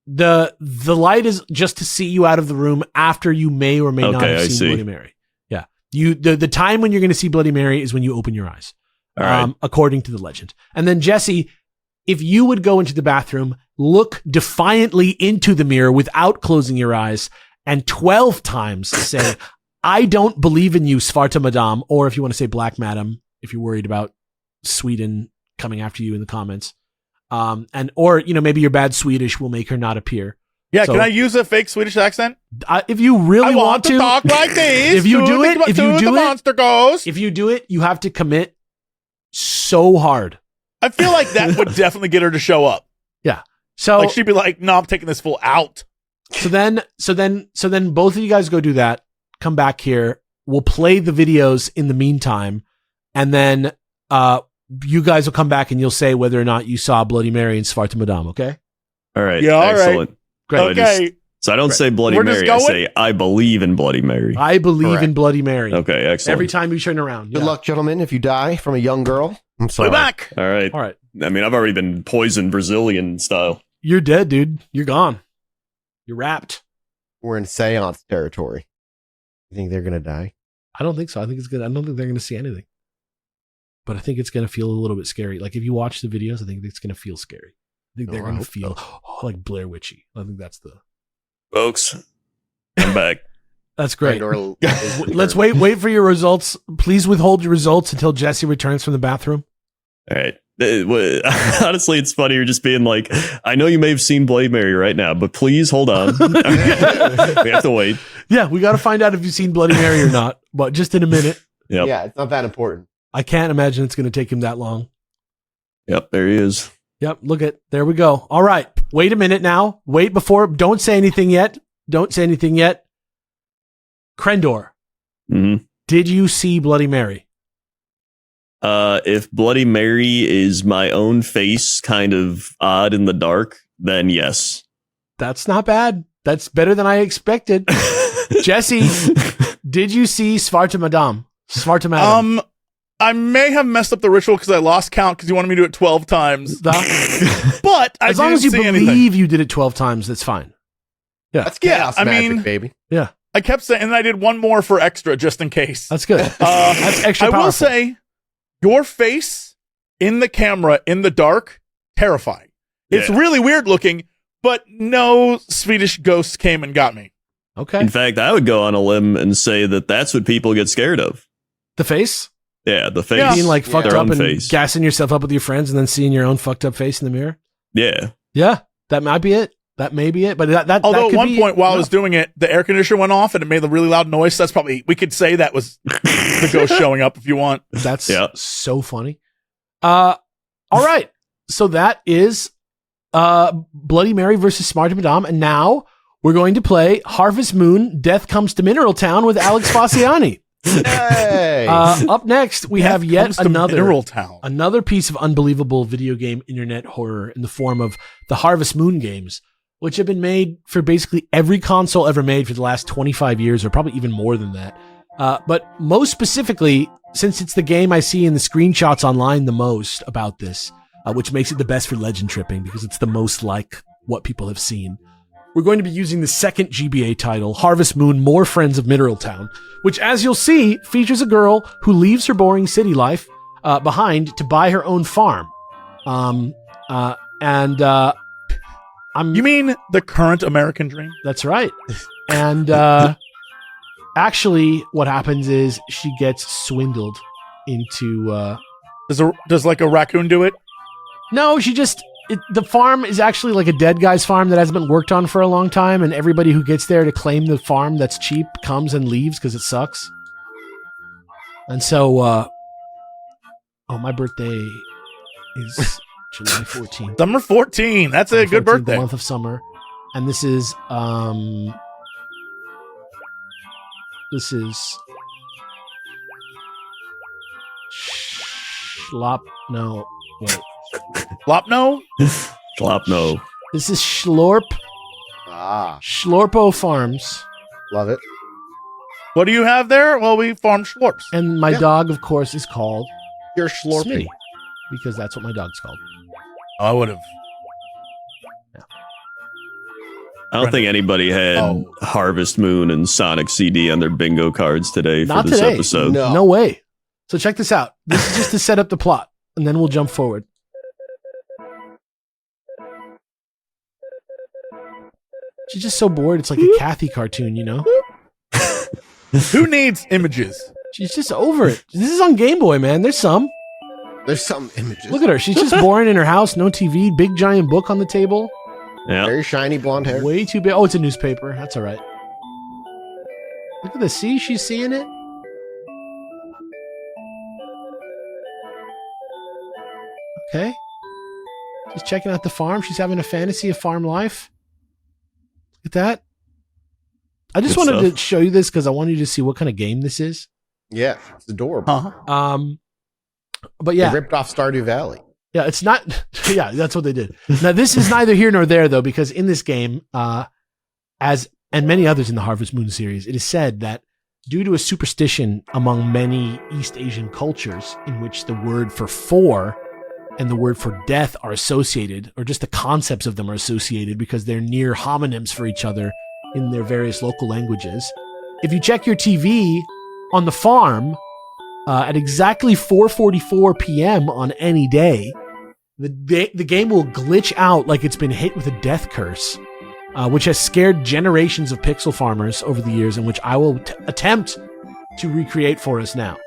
The light is just to see you out of the room after you may or may not have seen Bloody Mary. Yeah. The time when you're going to see Bloody Mary is when you open your eyes. All right. According to the legend. And then Jesse, if you would go into the bathroom, look defiantly into the mirror without closing your eyes, and 12 times say, "I don't believe in you, Svarta Madame," or if you want to say Black Madam, if you're worried about Sweden coming after you in the comments. Or maybe your bad Swedish will make her not appear. Yeah, so, can I use a fake Swedish accent? If you really want to talk like this. If you do it, monster goes. If you do it, you have to commit so hard. I feel like that would definitely get her to show up. Yeah. So like she'd be like, "No, I'm taking this fool out." So then both of you guys go do that. Come back here. We'll play the videos in the meantime, and then you guys will come back and you'll say whether or not you saw Bloody Mary and Svarta Madame. Okay. All right. Yeah. All excellent. Right. Great. Okay. So I don't say Bloody Mary. I say I believe in Bloody Mary. I believe in Bloody Mary. Okay. Excellent. Every time you turn around. Good luck, gentlemen. If you die from a young girl, I'm sorry. We're back. All right. All right. I mean, I've already been poisoned Brazilian style. You're dead, dude. You're gone. You're wrapped. We're in seance territory. You think they're going to die? I don't think so. I think it's good. I don't think they're going to see anything. But I think it's going to feel a little bit scary. Like if you watch the videos, I think it's going to feel scary. I think they're going to feel like Blair Witchy. I think that's the... Folks, I'm back. That's great. Let's wait for your results. Please withhold your results until Jesse returns from the bathroom. All right. Honestly, it's funny. You're just being like, I know you may have seen Bloody Mary right now, but please hold on. We have to wait. Yeah, we got to find out if you've seen Bloody Mary or not, but just in a minute. Yep. Yeah, it's not that important. I can't imagine it's going to take him that long. Yep, there he is. Yep, there we go. All right, wait a minute now. Don't say anything yet. Crendor, did you see Bloody Mary? If Bloody Mary is my own face, kind of odd in the dark, then yes. That's not bad. That's better than I expected. Jesse, did you see Svarta Madame? I may have messed up the ritual because I lost count because you wanted me to do it 12 times. But as long as you believe you did it 12 times, that's fine. Yeah, that's chaos magic, baby. Yeah, I kept saying, and I did one more for extra just in case. That's good. That's extra powerful. I will say, your face in the camera in the dark, terrifying. It's really weird looking, but no Swedish ghosts came and got me. Okay. In fact, I would go on a limb and say that that's what people get scared of. The face? Yeah, the face. Being like fucked up and face. gassing yourself up with your friends and then seeing your own fucked up face in the mirror? Yeah. Yeah, that might be it. That may be it. But although at one point while I was doing it, the air conditioner went off and it made a really loud noise. So that's probably, we could say that was the ghost showing up if you want. That's so funny. All right. So that is Bloody Mary versus Svarta Madame. And now we're going to play Harvest Moon, Death Comes to Mineral Town with Alex Fasciani. Hey. Up next, we have yet Mineral Town. another piece of unbelievable video game internet horror in the form of the Harvest Moon games, which have been made for basically every console ever made for the last 25 years, or probably even more than that. But most specifically, since it's the game I see in the screenshots online the most about this, which makes it the best for legend tripping because it's the most like what people have seen. We're going to be using the second GBA title, Harvest Moon: More Friends of Mineral Town, which, as you'll see, features a girl who leaves her boring city life behind to buy her own farm. You mean the current American dream? That's right. And actually, what happens is she gets swindled into. Does like a raccoon do it? No, the farm is actually like a dead guy's farm that hasn't been worked on for a long time, and everybody who gets there to claim the farm that's cheap comes and leaves because it sucks. And so, my birthday is July 14th. Summer 14. That's a good birthday. The month of summer. And this is Flopno? Flopno. This is Schlorp. Schlorpo Farms. Love it. What do you have there? Well, we farm Schlorps. And my dog, of course, is called You're Schlorpy. Smitty, because that's what my dog's called. I would have. I don't think anybody had Harvest Moon and Sonic CD on their bingo cards today Not for this today. episode. No way. So check this out. This is just to set up the plot, and then we'll jump forward. She's just so bored. It's like a Kathy cartoon, you know? Who needs images? She's just over it. This is on Game Boy, man. There's some images. Look at her. She's just boring in her house. No TV. Big giant book on the table. Yeah. Very shiny blonde hair. Way too big. Oh, it's a newspaper. That's all right. Look at this. See? She's seeing it. Okay. She's checking out the farm. She's having a fantasy of farm life. Look at that. I just wanted to show you this because I wanted you to see what kind of game this is. Yeah, it's adorable. But yeah. They ripped off Stardew Valley. Yeah, it's not. Yeah, that's what they did. Now, this is neither here nor there, though, because in this game, and many others in the Harvest Moon series, it is said that due to a superstition among many East Asian cultures in which the word for four and the word for death are associated, or just the concepts of them are associated because they're near homonyms for each other in their various local languages. If you check your TV on the farm at exactly 4:44 p.m. on any day, the game will glitch out like it's been hit with a death curse, which has scared generations of pixel farmers over the years, and which I will attempt to recreate for us now.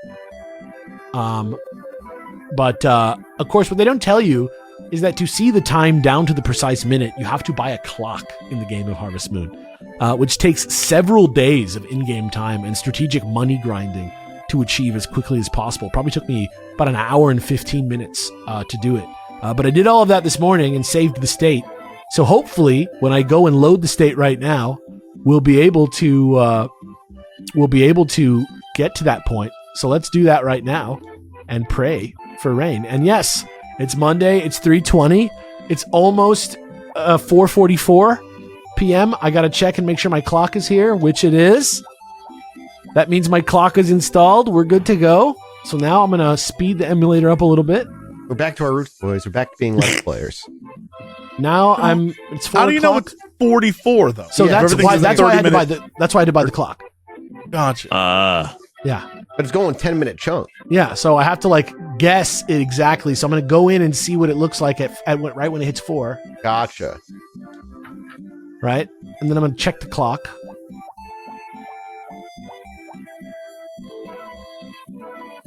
But of course, what they don't tell you is that to see the time down to the precise minute, you have to buy a clock in the game of Harvest Moon, which takes several days of in-game time and strategic money grinding to achieve as quickly as possible. Probably took me about an hour and 15 minutes to do it. But I did all of that this morning and saved the state. So hopefully, when I go and load the state right now, we'll be able to get to that point. So let's do that right now and pray for rain. And yes, it's Monday. It's 3:20. It's almost 4:44 p.m. I got to check and make sure my clock is here, which it is. That means my clock is installed. We're good to go. So now I'm going to speed the emulator up a little bit. We're back to our roots, boys. We're back to being Let's Players. Now it's 4 How do you know it's 44 though? So Yeah, that's why I had to buy minutes. that's why I had to buy the clock. Gotcha. Yeah. But it's going 10-minute chunk. Yeah, so I have to like guess it exactly. So I'm going to go in and see what it looks like at right when it hits 4, Gotcha. right? And then I'm going to check the clock.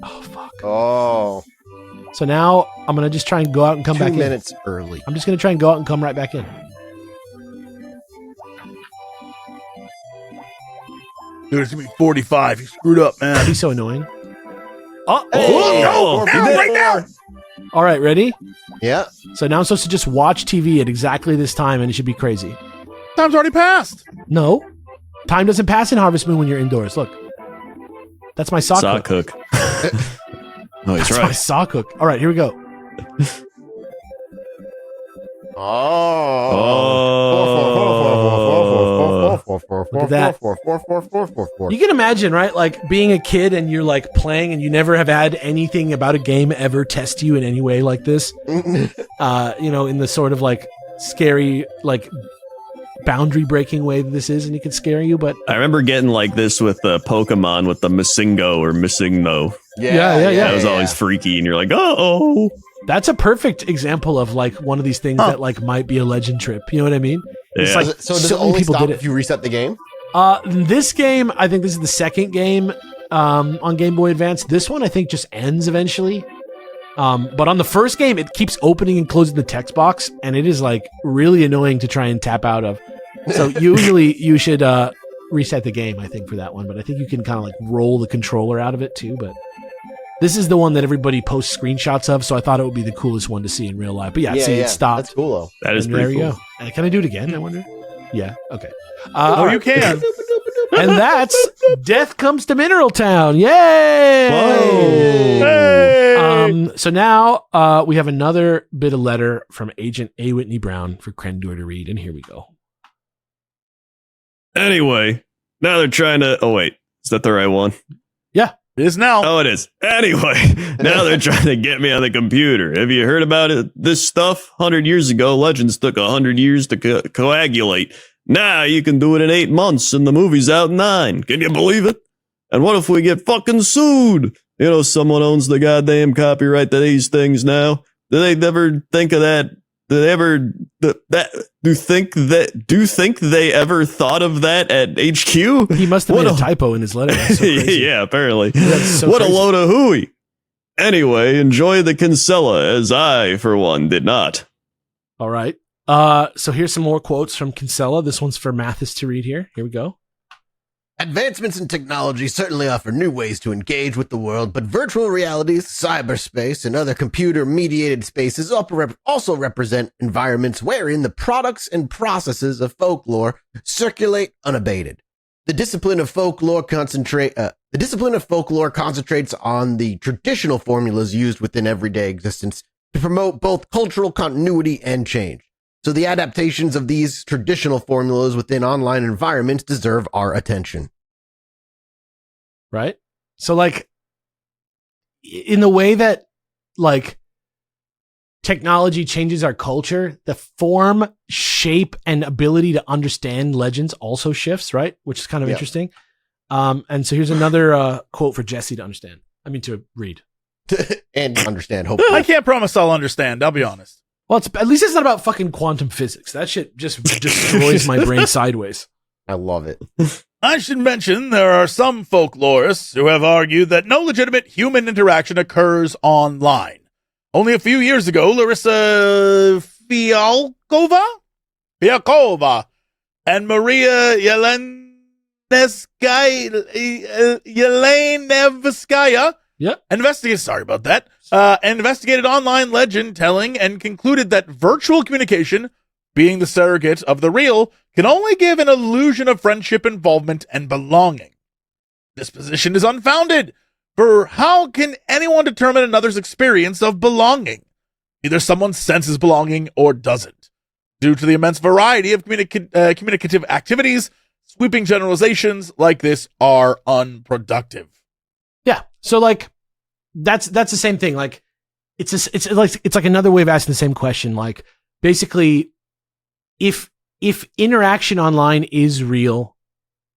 Oh fuck. Oh. So now I'm going to just try and go out and come 2 back in. minutes early. I'm just going to try and go out and come right back in. Dude, it's going to be 45. You screwed up, man. That'd be so annoying. Oh, Hey, Oh, now, right now. all right, ready? Yeah. So now I'm supposed to just watch TV at exactly this time, and it should be crazy. Time's already passed. No, time doesn't pass in Harvest Moon when you're indoors. Look. That's my sock Sock hook. hook. Oh, he's That's my right. sock hook. All right, here we go. Look at that. You can imagine, right? Like being a kid and you're like playing and you never have had anything about a game ever test you in any way like this. In the sort of like scary, like boundary breaking way that this is, and it can scare you. But I remember getting like this with Pokemon with the Missingo or Missingno. Yeah. That was always freaky, and you're like, oh. That's a perfect example of like one of these things that like might be a legend trip. You know what I mean? Yeah. It's like So does it only stop if you reset the game? This game, I think this is the second game on Game Boy Advance. This one, I think, just ends eventually. But on the first game, it keeps opening and closing the text box, and it is like really annoying to try and tap out of. So usually you should reset the game, I think, for that one. But I think you can kind of like roll the controller out of it too. But this is the one that everybody posts screenshots of, so I thought it would be the coolest one to see in real life. But it stopped. That's cool, though. That is And pretty there cool. you go. Can I do it again, I wonder? Yeah, okay. You can. And that's Death Comes to Mineral Town. Yay! Whoa. Hey! So now we have another bit of letter from Agent A. Whitney Brown for Crendor to read, and here we go. Anyway, now they're trying to. Oh wait, is that the right one? Yeah. It is now. Oh, it is. Anyway, now they're trying to get me on the computer. Have you heard about it? This stuff? 100 years ago, Legends took 100 years to coagulate. Now you can do it in 8 months, and the movie's out in 9. Can you believe it? And what if we get fucking sued? You know, someone owns the goddamn copyright to these things now. Do they never think of that? Do they ever do you think they ever thought of that at HQ? He must have made a typo in his letter. That's so crazy. Yeah, apparently. That's so What crazy. a load of hooey. Anyway, enjoy the Kinsella, as I, for one, did not. All right. So here's some more quotes from Kinsella. This one's for Mathis to read here. Here we go. Advancements in technology certainly offer new ways to engage with the world, but virtual realities, cyberspace, and other computer-mediated spaces also represent environments wherein the products and processes of folklore circulate unabated. The discipline of folklore concentrates on the traditional formulas used within everyday existence to promote both cultural continuity and change. So the adaptations of these traditional formulas within online environments deserve our attention. Right? So, like, in the way that, like, technology changes our culture, the form, shape, and ability to understand legends also shifts, right? Which is kind of interesting. And so here's another quote for Jesse to read. And understand, hopefully. I can't promise I'll understand. I'll be honest. Well, at least it's not about fucking quantum physics. That shit just destroys my brain sideways. I love it. I should mention there are some folklorists who have argued that no legitimate human interaction occurs online. Only a few years ago, Larissa Fialkova and Maria Yelenevskaya investigated online legend telling and concluded that virtual communication, being the surrogate of the real, can only give an illusion of friendship, involvement, and belonging. This position is unfounded, for how can anyone determine another's experience of belonging? Either someone senses belonging or doesn't. Due to the immense variety of communicative activities, sweeping generalizations like this are unproductive. Yeah. So like that's the same thing. Like it's like another way of asking the same question. Like basically if interaction online is real,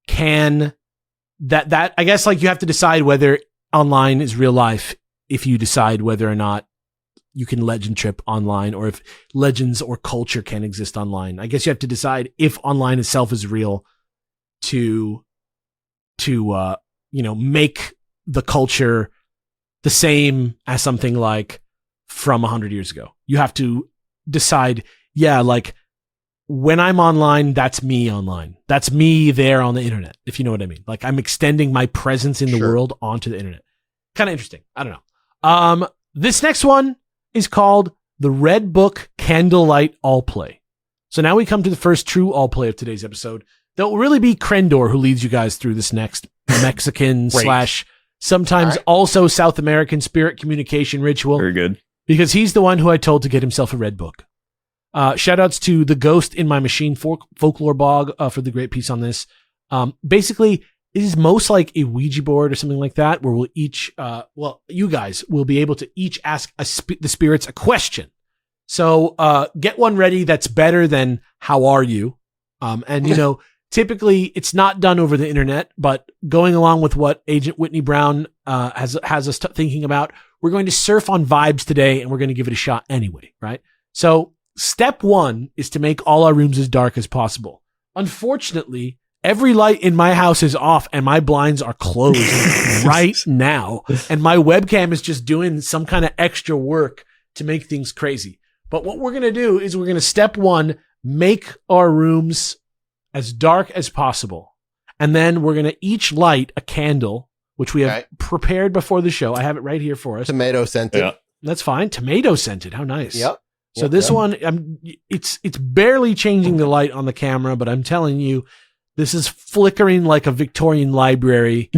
can that I guess like you have to decide whether online is real life if you decide whether or not you can legend trip online or if legends or culture can exist online. I guess you have to decide if online itself is real to make the culture the same as something like from 100 years ago. You have to decide, like when I'm online, that's me online. That's me there on the internet, if you know what I mean. Like I'm extending my presence in the world onto the internet. Kind of interesting. I don't know. This next one is called the Red Book Candlelight All Play. So now we come to the first true all play of today's episode. That will really be Crendor who leads you guys through this next Mexican / sometimes also South American spirit communication ritual. Very good. Because he's the one who I told to get himself a red book. Shout outs to the Ghost in My Machine Folklore Bog for the great piece on this. Basically, it is most like a Ouija board or something like that, where we'll each, you guys will be able to each ask the spirits a question. So get one ready that's better than "How are you?" And typically it's not done over the internet, but going along with what Agent Whitney Brown has us thinking about, we're going to surf on vibes today, and we're going to give it a shot anyway, right? So step 1 is to make all our rooms as dark as possible. Unfortunately, every light in my house is off and my blinds are closed right now. And my webcam is just doing some kind of extra work to make things crazy. But what we're going to do is we're going to step 1, make our rooms as dark as possible. And then we're going to each light a candle, which we have prepared before the show. I have it right here for us. Tomato scented. Yeah. That's fine. Tomato scented. How nice. Yep. So this one, it's barely changing the light on the camera, but I'm telling you, this is flickering like a Victorian library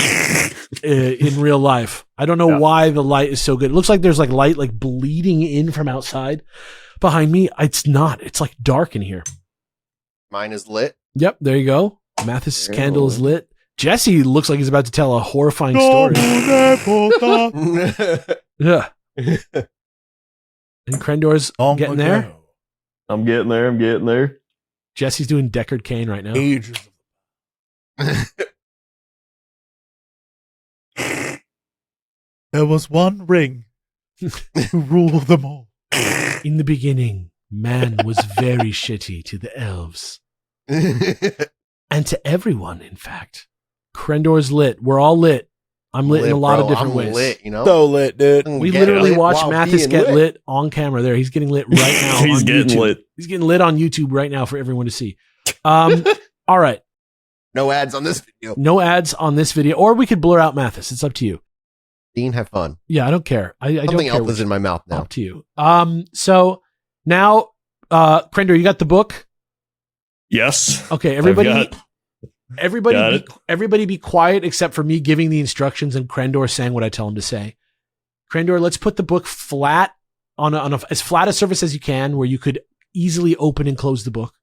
in real life. I don't know why the light is so good. It looks like there's like light like bleeding in from outside behind me. It's not. It's like dark in here. Mine is lit. Yep, there you go. Mathis's candle is lit. Jesse looks like he's about to tell a horrifying story. Yeah. And Crendor's getting there. I'm getting there. Jesse's doing Deckard Cain right now. Ages. There was one ring to rule them all. In the beginning, man was very shitty to the elves. And to everyone, in fact. Crendor's lit. We're all lit. I'm lit in a lot of different ways. Lit, So lit, dude. We literally watched Mathis get lit on camera there. He's getting lit right now. He's on getting YouTube. lit. He's getting lit on YouTube right now for everyone to see. All right. No ads on this video. No ads on this video. Or we could blur out Mathis. It's up to you. Dean, have fun. Yeah, I don't care. I don't Something care. else is in my mouth now. Up to you. So now, Crendor, you got the book? Yes. Okay, everybody be quiet except for me giving the instructions and Crendor saying what I tell him to say. Crendor, let's put the book flat on as flat a surface as you can where you could easily open and close the book.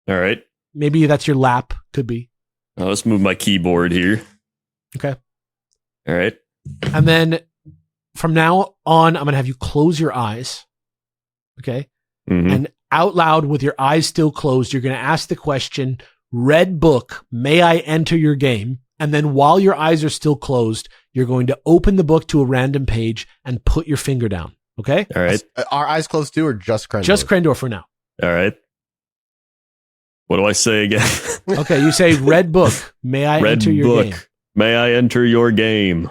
All right. Maybe that's your lap. Could be. Let's move my keyboard here. Okay. All right. And then from now on, I'm going to have you close your eyes. Okay. Mm-hmm. And out loud with your eyes still closed, you're going to ask the question, "Red book, may I enter your game?" And then while your eyes are still closed, you're going to open the book to a random page and put your finger down. Okay? All right. Are eyes closed too, or just Crendor? Just Crendor for now. All right. What do I say again? Okay, you say, "Red book, may I enter your game?" May I enter your game?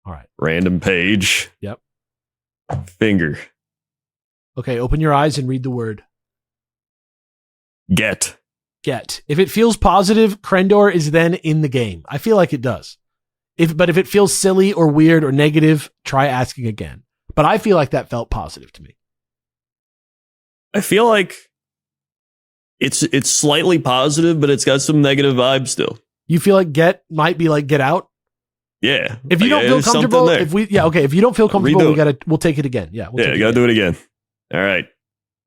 All right. Random page. Yep. Finger. Okay, open your eyes and read the word. Get. Get. If it feels positive, Crendor is then in the game. I feel like it does. But if it feels silly or weird or negative, try asking again. But I feel like that felt positive to me. I feel like it's slightly positive, but it's got some negative vibes still. You feel like get might be like get out? Yeah. If you don't feel there's something comfortable, there. if you don't feel comfortable, Redo we'll take it again. Yeah. You gotta do it again. All right.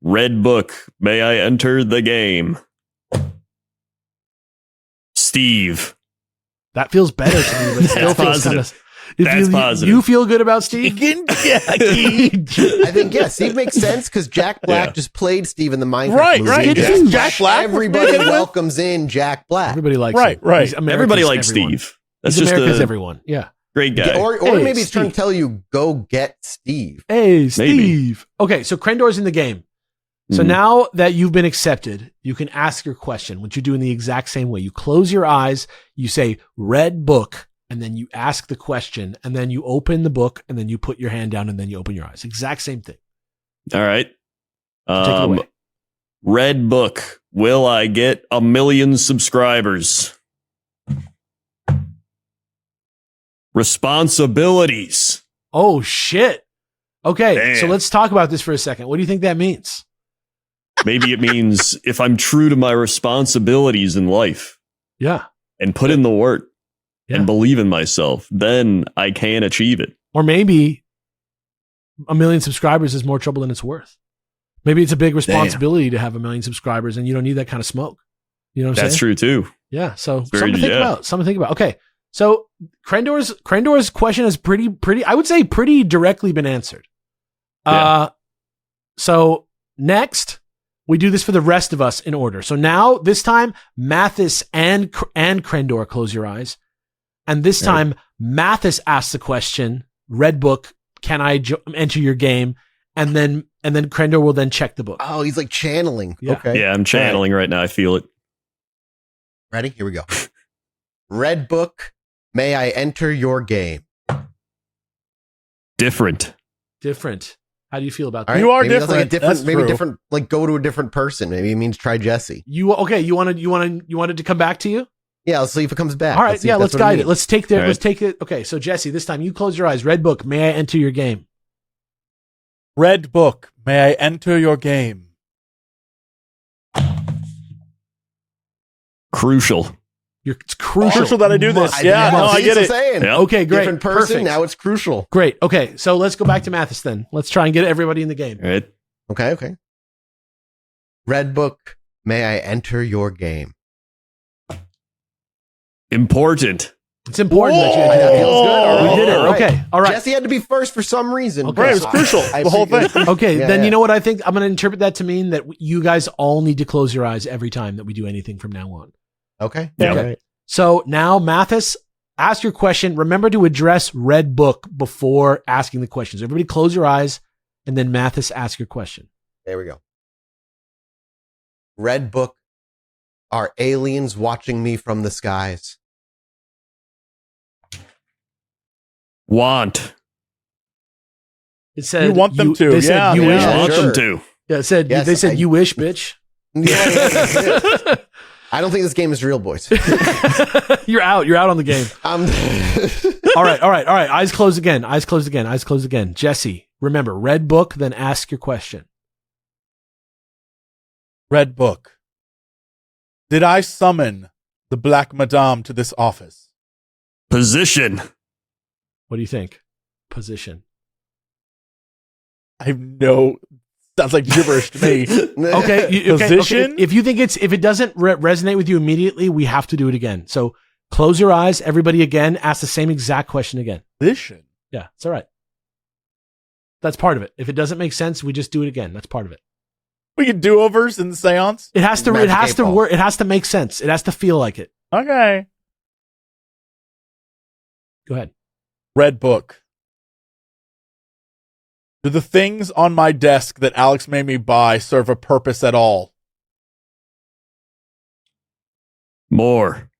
Red book. May I enter the game? Steve. That feels better to me, but it still feels kind of. That's positive. You feel good about Steve? I think, yeah, Steve makes sense because Jack Black just played Steve in the Minecraft movie. Right. Jack Black. Everybody welcomes in Jack Black. Everybody likes Right, him. right. He's America's Everybody likes everyone. Steve. That's He's just America's a everyone. Yeah. great guy. Or Hey, maybe he's trying to Steve. tell you, go get Steve. Hey, Steve. Maybe. Okay, so Crendor's in the game. So now that you've been accepted, you can ask your question, which you do in the exact same way. You close your eyes, you say "red book," and then you ask the question, and then you open the book, and then you put your hand down, and then you open your eyes. Exact same thing. All right. Take it away. Red book. Will I get 1 million subscribers? Responsibilities. Oh, shit. Okay, Damn. so let's talk about this for a second. What do you think that means? Maybe it means if I'm true to my responsibilities in life Yeah. and put in the work. Yeah. and believe in myself, then I can achieve it. Or maybe 1 million subscribers is more trouble than it's worth. Maybe it's a big responsibility to have 1 million subscribers, and you don't need that kind of smoke. You know what I'm saying? That's true too. Yeah. So Very- something to think yeah. about. Something to think about. Okay. So Crendor's question has pretty, I would say pretty directly been answered. Yeah. So next we do this for the rest of us in order. So now this time Mathis and Crendor, close your eyes. And this time Mathis asks the question, Red Book, can I enter your game? And then Crendor will then check the book. Oh, he's like channeling. Yeah. Okay. Yeah, I'm channeling right now. I feel it. Ready? Here we go. Red Book, may I enter your game? Different. How do you feel about All that? right, You are maybe that's like a different. different, That's maybe true. different, like go to a different person. Maybe it means try Jesse. You wanted to come back to you? Yeah, let's see if it comes back. All right, see yeah, if let's that's what guide it. means. Let's take the All right. let's take it. Okay, so Jesse, this time you close your eyes. Red Book, may I enter your game? Red Book, may I enter your game? Crucial. It's crucial. Crucial that I do this. I Yeah, know, no, I see, get that's it. what I'm saying. Yep. Okay, great. Different person. Perfect. Now it's crucial. Great. Okay, so let's go back to Mathis then. Let's try and get everybody in the game. All right. Okay. Red Book, may I enter your game? Important. It's important that you That enter the game. feels good. All We right, did it. all right. Okay. All right. Jesse had to be first for some reason. Okay. Right, it was crucial. The whole thing. Okay, Yeah, then yeah. you know what I think? I'm going to interpret that to mean that you guys all need to close your eyes every time that we do anything from now on. Okay. Yeah. All right. So now, Mathis, ask your question. Remember to address Red Book before asking the questions. Everybody close your eyes, and then Mathis, ask your question. There we go. Red Book, are aliens watching me from the skies? Want. It said You want them to, They said yeah, you yeah. wish. Yeah, Want sure. them to. Yeah, it said Yes, they said I- you wish, bitch. Yeah. I don't think this game is real, boys. You're out. You're out on the game. All right. Eyes closed again. Jesse, remember, Red Book, then ask your question. Red Book, did I summon the Black Madame to this office? Position. What do you think? Position. I have no. Sounds like gibberish to me. Okay. Position? If you think if it doesn't resonate with you immediately, we have to do it again. So close your eyes, everybody again, ask the same exact question again. Position. Yeah, it's all right. That's part of it. If it doesn't make sense, we just do it again. That's part of it. We can do overs in the seance. It has to Magic work. 8-ball. It has to make sense. It has to feel like it. Okay. Go ahead. Red Book. Do the things on my desk that Alex made me buy serve a purpose at all? More.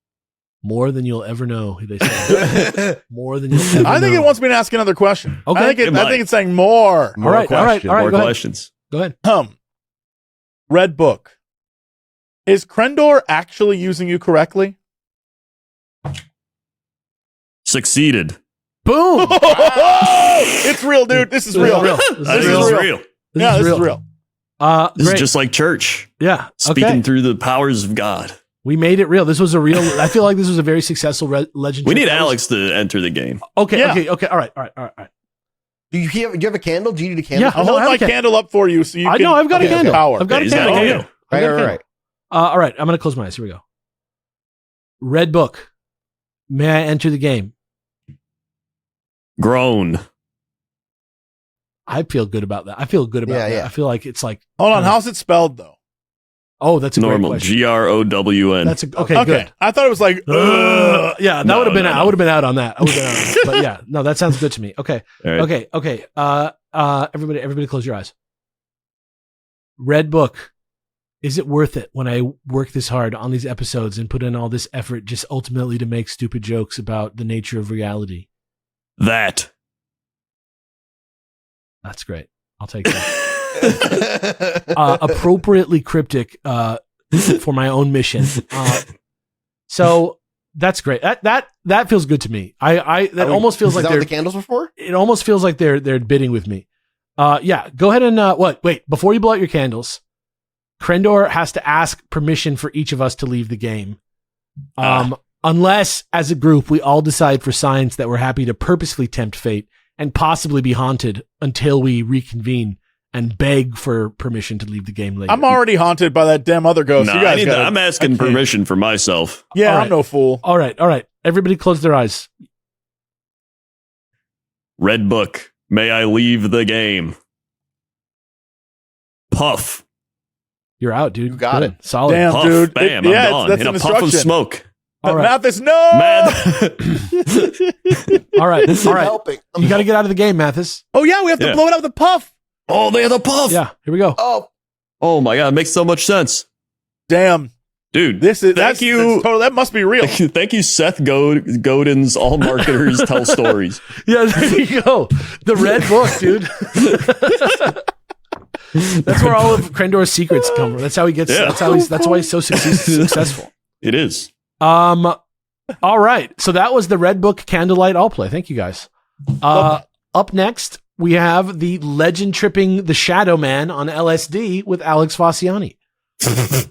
More than you'll ever know, they say. More than you'll ever know. I think it wants me to ask another question. Okay. I think It might. it's saying more. All right. More Go ahead. questions. Go ahead. Red Book. Is Crendor actually using you correctly? Succeeded. Boom. It's real, dude. This is real. This This is is real. real. Yeah, this is real. This Great. is just like church. Yeah. Speaking Okay. through the powers of God. We made it real. This was a real. I feel like this was a very successful legend. We trip. need Alex to enter the game. Okay. Yeah. Okay. All right. Do you have a candle? Do you need a candle? Yeah. I'll No, hold I have my a can- candle up for you so you I can know. I've got a Okay, candle. power. I've got He's a got a candle. candle. Yeah. I've got a candle. Right. All right. I'm going to close my eyes. Here we go. Red Book. May I enter the game? Grown. I feel good about that. I feel good about Yeah, that. yeah. I feel like it's like. Hold on. How's it spelled, though? Oh, that's a Normal. great question. GROWN. That's okay. Good. I thought it was like, Yeah, that No, would have been no, out. no. I would have been out on that. I would have been out on that. But yeah, no, that sounds good to me. Okay. All right. Okay. Everybody close your eyes. Red Book. Is it worth it when I work this hard on these episodes and put in all this effort just ultimately to make stupid jokes about the nature of reality? That. That's great. I'll take that. Appropriately cryptic for my own mission. So that's great. That feels good to me. That almost feels Is like that what they're the candles were for? it almost feels like they're bidding with me. Yeah, go ahead and wait, before you blow out your candles, Crendor has to ask permission for each of us to leave the game. Unless, as a group, we all decide for science that we're happy to purposefully tempt fate and possibly be haunted until we reconvene and beg for permission to leave the game later. I'm already haunted by that damn other ghost. Nah, I'm asking permission for myself. Yeah, All right. I'm no fool. All right. Everybody close their eyes. Red book. May I leave the game? Puff. You're out, dude. You got Good. it. Solid. Damn, Puff. dude. Bam. Yeah, I'm gone. that's In an a puff of instruction. smoke. All right. Mathis, no! Mad. All right. Helping. You got to get out of the game, Mathis. Oh, yeah, we have to Yeah. blow it out with a puff. Oh, they have the puff. Yeah, here we go. Oh my God. It makes so much sense. Damn. Dude, That's thank you. that must be real. Thank you, Seth Godin's All Marketers Tell Stories. Yeah, there you go. The red book, dude. That's where all of Crendor's secrets come from. That's how he gets. Yeah. That's why he's so successful. It is. All right. So that was the Red Book Candlelight All Play. Thank you guys. Up next, we have the legend tripping the Shadow Man on LSD with Alex Faciani.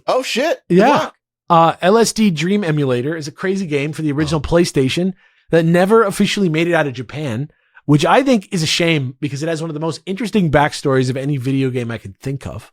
Oh shit! Good Yeah. luck. LSD Dream Emulator is a crazy game for the original PlayStation that never officially made it out of Japan, which I think is a shame because it has one of the most interesting backstories of any video game I could think of,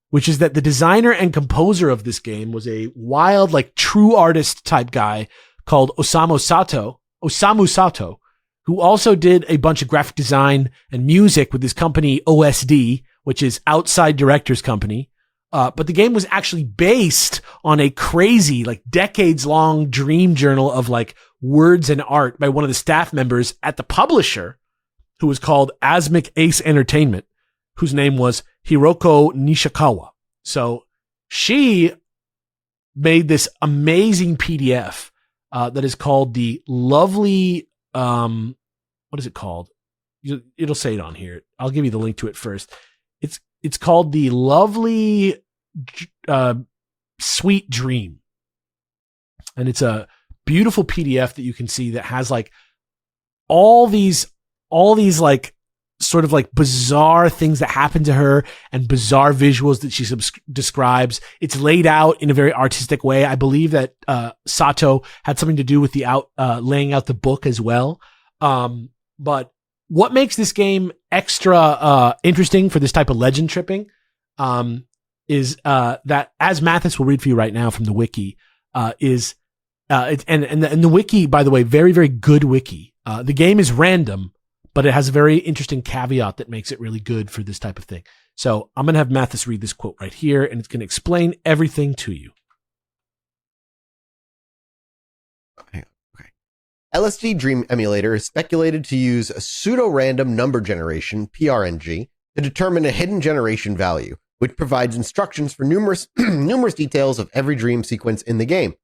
which is that the designer and composer of this game was a wild, like true artist type guy called Osamu Sato, who also did a bunch of graphic design and music with his company OSD, which is Outside Directors Company. But the game was actually based on a crazy, like decades long dream journal of like words and art by one of the staff members at the publisher, who was called Asmic Ace Entertainment, whose name was Hiroko Nishikawa. So she made this amazing PDF that is called the lovely, what is it called? It'll say it on here. I'll give you the link to it first. It's called the lovely Sweet Dream. And it's a beautiful PDF that you can see that has like all these like sort of like bizarre things that happen to her and bizarre visuals that she describes. It's laid out in a very artistic way. I believe that Sato had something to do with the laying out the book as well. But what makes this game extra interesting for this type of legend tripping is that, as Mathis will read for you right now from the wiki, and the wiki, by the way, very, very good wiki. The game is random, but it has a very interesting caveat that makes it really good for this type of thing. So I'm going to have Mathis read this quote right here, and it's going to explain everything to you. Okay. LSD Dream Emulator is speculated to use a pseudo-random number generation, PRNG, to determine a hidden generation value, which provides instructions for numerous details of every dream sequence in the game.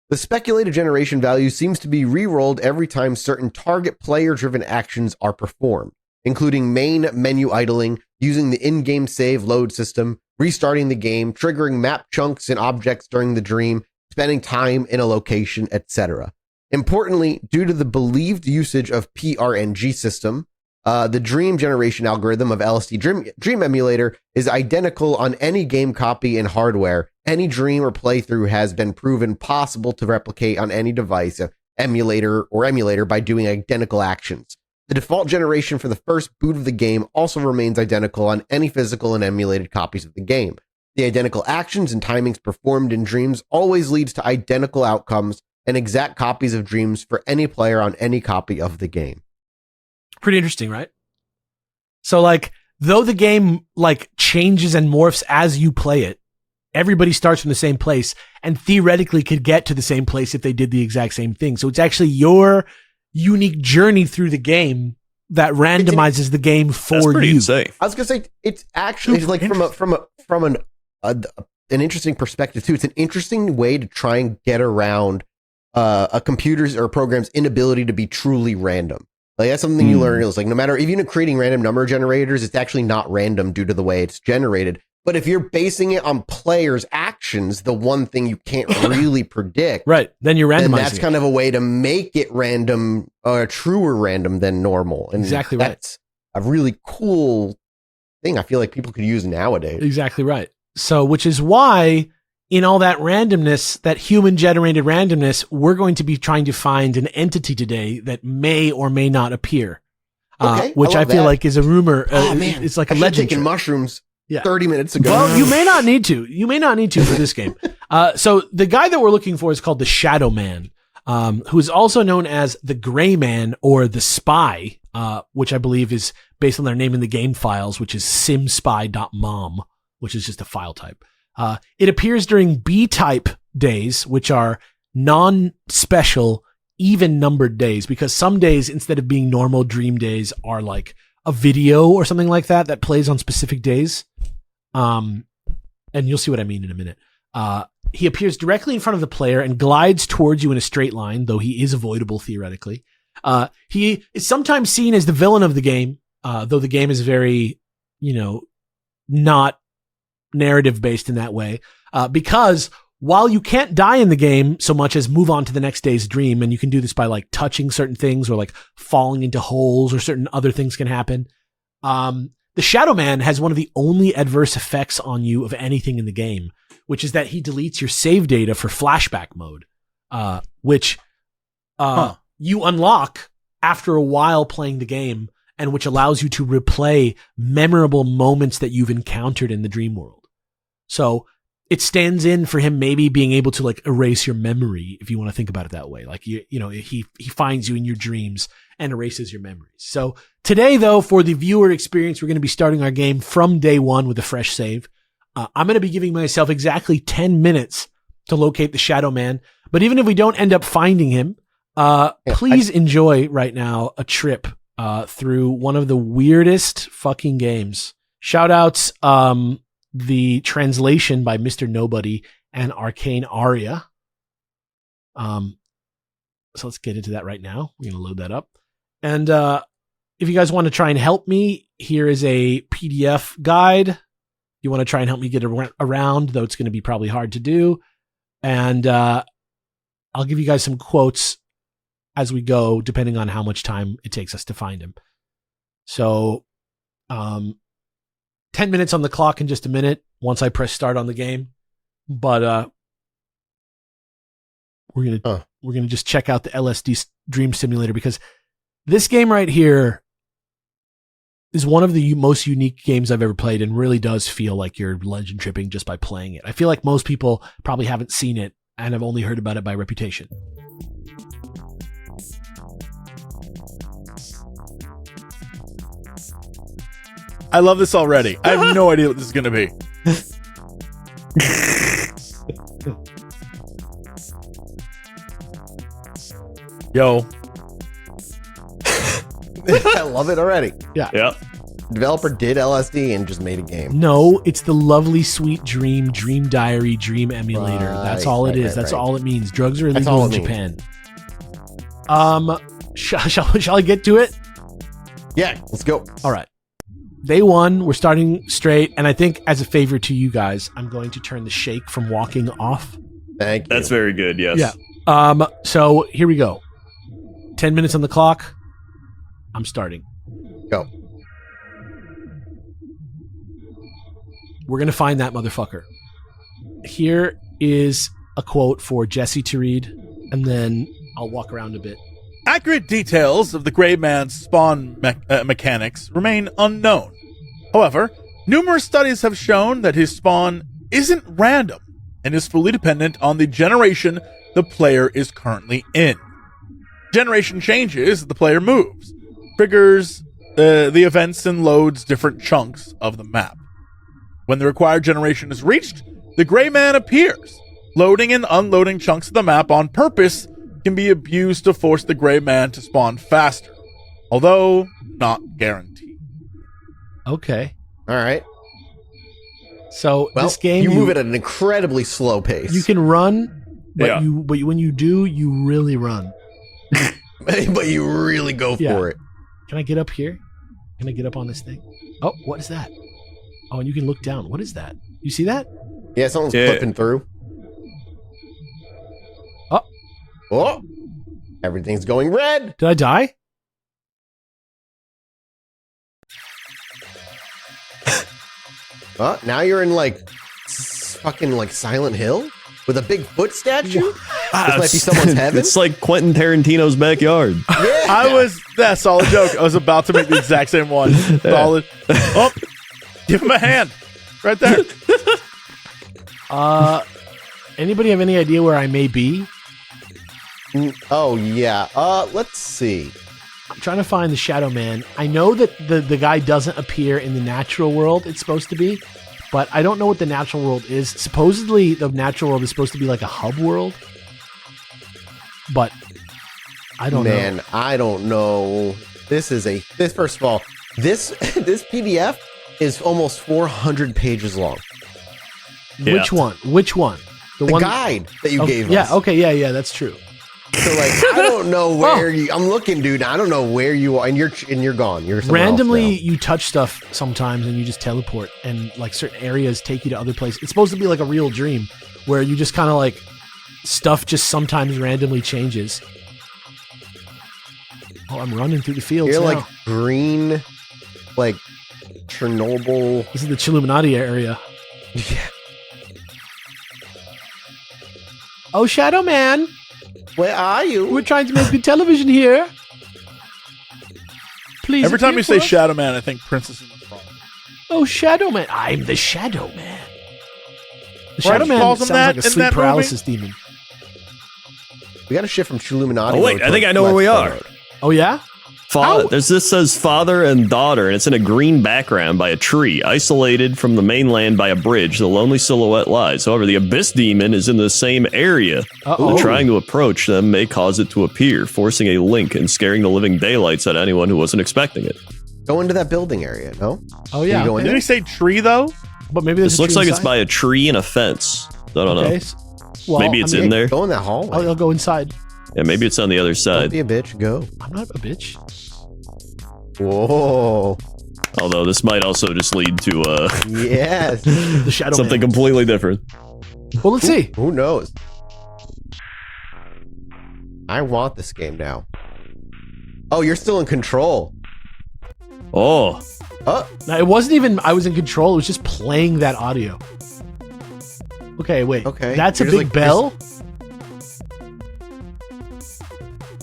The speculated generation value seems to be re-rolled every time certain target player-driven actions are performed, including main menu idling, using the in-game save load system, restarting the game, triggering map chunks and objects during the dream, spending time in a location, etc. Importantly, due to the believed usage of PRNG system, the dream generation algorithm of LSD Dream Emulator is identical on any game copy and hardware. Any dream or playthrough has been proven possible to replicate on any device, emulator by doing identical actions. The default generation for the first boot of the game also remains identical on any physical and emulated copies of the game. The identical actions and timings performed in dreams always leads to identical outcomes and exact copies of dreams for any player on any copy of the game. Pretty interesting, right? So like, though the game like changes and morphs as you play it, everybody starts from the same place and theoretically could get to the same place if they did the exact same thing. So it's actually your unique journey through the game that randomizes the game for you. Insane. I was gonna say it's actually like from an interesting perspective too. It's an interesting way to try and get around a computer's or a program's inability to be truly random. Like that's something you learn. It's like no matter even creating random number generators, it's actually not random due to the way it's generated. But if you're basing it on players' actions, the one thing you can't really predict, right? Then you're randomizing. And that's kind of a way to make it random, truer random than normal. And exactly right. That's a really cool thing. I feel like people could use nowadays. Exactly right. So, which is why in all that randomness, that human generated randomness, we're going to be trying to find an entity today that may or may not appear. Which I feel like is a rumor. Man, it's like a I legend. taken mushrooms 30 minutes ago. Well, you may not need to. You may not need to for this game. So the guy that we're looking for is called the Shadow Man, who is also known as the Gray Man or the Spy, which I believe is based on their name in the game files, which is simspy.mom, which is just a file type. It appears during B-type days, which are non-special, even numbered days, because some days, instead of being normal dream days, are like a video or something like that plays on specific days. And you'll see what I mean in a minute. He appears directly in front of the player and glides towards you in a straight line, though he is avoidable theoretically. He is sometimes seen as the villain of the game, though the game is very, not narrative based in that way, because while you can't die in the game so much as move on to the next day's dream, and you can do this by like touching certain things or like falling into holes or certain other things can happen. The Shadow Man has one of the only adverse effects on you of anything in the game, which is that he deletes your save data for flashback mode, which you unlock after a while playing the game, and which allows you to replay memorable moments that you've encountered in the dream world. So it stands in for him maybe being able to like erase your memory, if you want to think about it that way. Like, he finds you in your dreams and erases your memories. So today, though, for the viewer experience, we're going to be starting our game from day one with a fresh save. I'm going to be giving myself exactly 10 minutes to locate the Shadow Man. But even if we don't end up finding him, please enjoy right now a trip through one of the weirdest fucking games. Shout outs, the translation by Mr. Nobody and Arcane Aria. So let's get into that right now. We're going to load that up. And if you guys want to try and help me, here is a PDF guide. You want to try and help me get around, though it's going to be probably hard to do. And I'll give you guys some quotes as we go, depending on how much time it takes us to find him. So 10 minutes on the clock in just a minute once I press start on the game. But we're gonna just check out the LSD Dream Simulator, because this game right here is one of the most unique games I've ever played, and really does feel like you're legend tripping just by playing it. I feel like most people probably haven't seen it and have only heard about it by reputation. I love this already. I have no idea what this is going to be. Yo. I love it already. Yeah. Yep. Developer did LSD and just made a game. No, it's the lovely, sweet Dream Diary, Dream Emulator. That's all it is. That's all it means. Drugs are illegal in Japan. Shall I get to it? Yeah, let's go. All right. Day one, we're starting straight, and I think as a favor to you guys, I'm going to turn the shake from walking off. Thank you. That's very good, yes. Yeah. So here we go. 10 minutes on the clock. I'm starting. Go. We're going to find that motherfucker. Here is a quote for Jesse to read, and then I'll walk around a bit. Accurate details of the Gray Man's spawn mechanics remain unknown. However, numerous studies have shown that his spawn isn't random and is fully dependent on the generation the player is currently in. Generation changes as the player moves, triggers the events, and loads different chunks of the map. When the required generation is reached, the Gray Man appears. Loading and unloading chunks of the map on purpose can be abused to force the Gray Man to spawn faster, although not guaranteed. Okay. All right. So Well, this game, you move it at an incredibly slow pace. you can run, but Yeah. when you do, you really run. but you really go Yeah. for it. Can I get up here? Can I get up on this thing? Oh, what is that? Oh, and you can look down. What is that? You see that? Yeah, someone's Yeah. flipping through. Oh. Oh, everything's going red. Did I die? Oh, now you're in like fucking like Silent Hill with a big foot statue? This might be someone's heaven. It's like Quentin Tarantino's backyard. Yeah. Solid joke. I was about to make the exact same one. Solid. Oh, give him a hand. Right there. Anybody have any idea where I may be? Oh yeah. Let's see. I'm trying to find the Shadow Man. I know that the guy doesn't appear in the natural world it's supposed to be, but I don't know what the natural world is. Supposedly, the natural world is supposed to be like a hub world, but I don't know. Man, I don't know. This first of all, this PDF is almost 400 pages long. Yeah. Which one? The one guide that you gave us. Yeah, okay, yeah, that's true. So like, I don't know where I'm looking, dude. I don't know where you are, and you're gone. You're somewhere randomly. else now. You touch stuff sometimes, and you just teleport, and like certain areas take you to other places. It's supposed to be like a real dream, where you just kind of like stuff just sometimes randomly changes. Oh, I'm running through the fields. You're now. like green, like Chernobyl. This is the Chilluminati area. Yeah. Oh, Shadow Man, Where are you? we're trying to make good television here. Please. Every time appear you for say us. Shadow Man, I think Princess in the Front. Oh, Shadow Man. I'm the Shadow Man. The Shadow Right, Man calls him sounds that like a in sleep that movie? paralysis demon. We got a shift from Chilluminati. Oh, wait, mode I to think I know where we Flex are. mode. Oh, yeah? This says father and daughter, and it's in a green background by a tree, isolated from the mainland by a bridge. The lonely silhouette lies. However, the abyss demon is in the same area. Uh-oh. Trying to approach them may cause it to appear, forcing a link and scaring the living daylights out of anyone who wasn't expecting it. Go into that building area. No. Oh, yeah. You go in Didn't he say tree, though? But maybe there's This a looks tree like it's inside. by a tree and a fence. I don't know. Okay. Well, Maybe it's I mean, in there. Go in that hallway. I'll go inside. Yeah, maybe it's on the other Don't side. be a bitch. Go. I'm not a bitch. Whoa. Although this might also just lead to Yes. The Shadow something Man. completely different. Well, let's see. Who knows? I want this game now. Oh, you're still in control. Oh, Oh, Now, it wasn't even I was in control. It was just playing that audio. Okay, wait. Okay. That's a You're big just like- bell?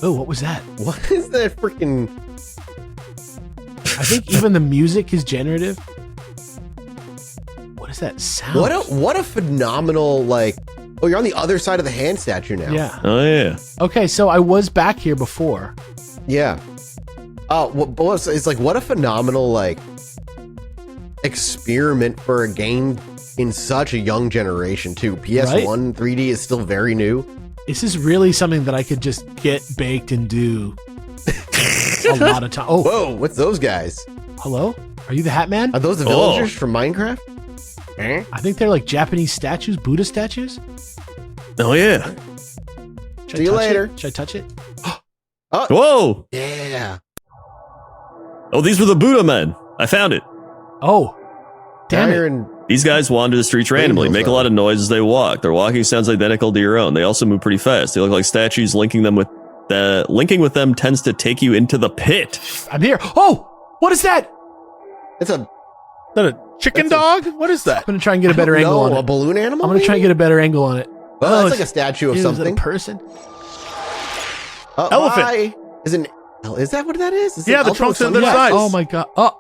Oh, what was that? what is that freaking? I think even the music is generative. What is that sound? What a phenomenal like. Oh, you're on the other side of the hand statue now. Yeah. oh yeah. Okay, so I was back here before. Yeah. Oh, it's like what a phenomenal like experiment for a game in such a young generation too. PS1 3D is still very new. This is really something that I could just get baked and do a lot of time. Oh, Whoa, what's those guys? hello? Are you the Hat Man? Are those the Oh. villagers from Minecraft? Eh? I think they're like Japanese statues, Buddha statues. Oh yeah. Should See you I touch later. it? Should I touch it? Whoa. Yeah. Oh, these were the Buddha men. I found it. Oh, damn Now you're it. in- These guys wander the streets randomly, make a lot of noise as they walk. Their walking sounds identical to your own. They also move pretty fast. They look like statues. Linking with them tends to take you into the pit. I'm here. Oh, what is that? It's a Is that a chicken dog? What is that? I'm gonna try and get a better I don't angle know, on a it. balloon animal. I'm gonna try and get a better angle on it. Well, that's it's- like a statue of Is it something. a person? Elephant. why is that what that is? Is it Yeah, the elephant trunk's with in the something? size. Oh my god. Oh.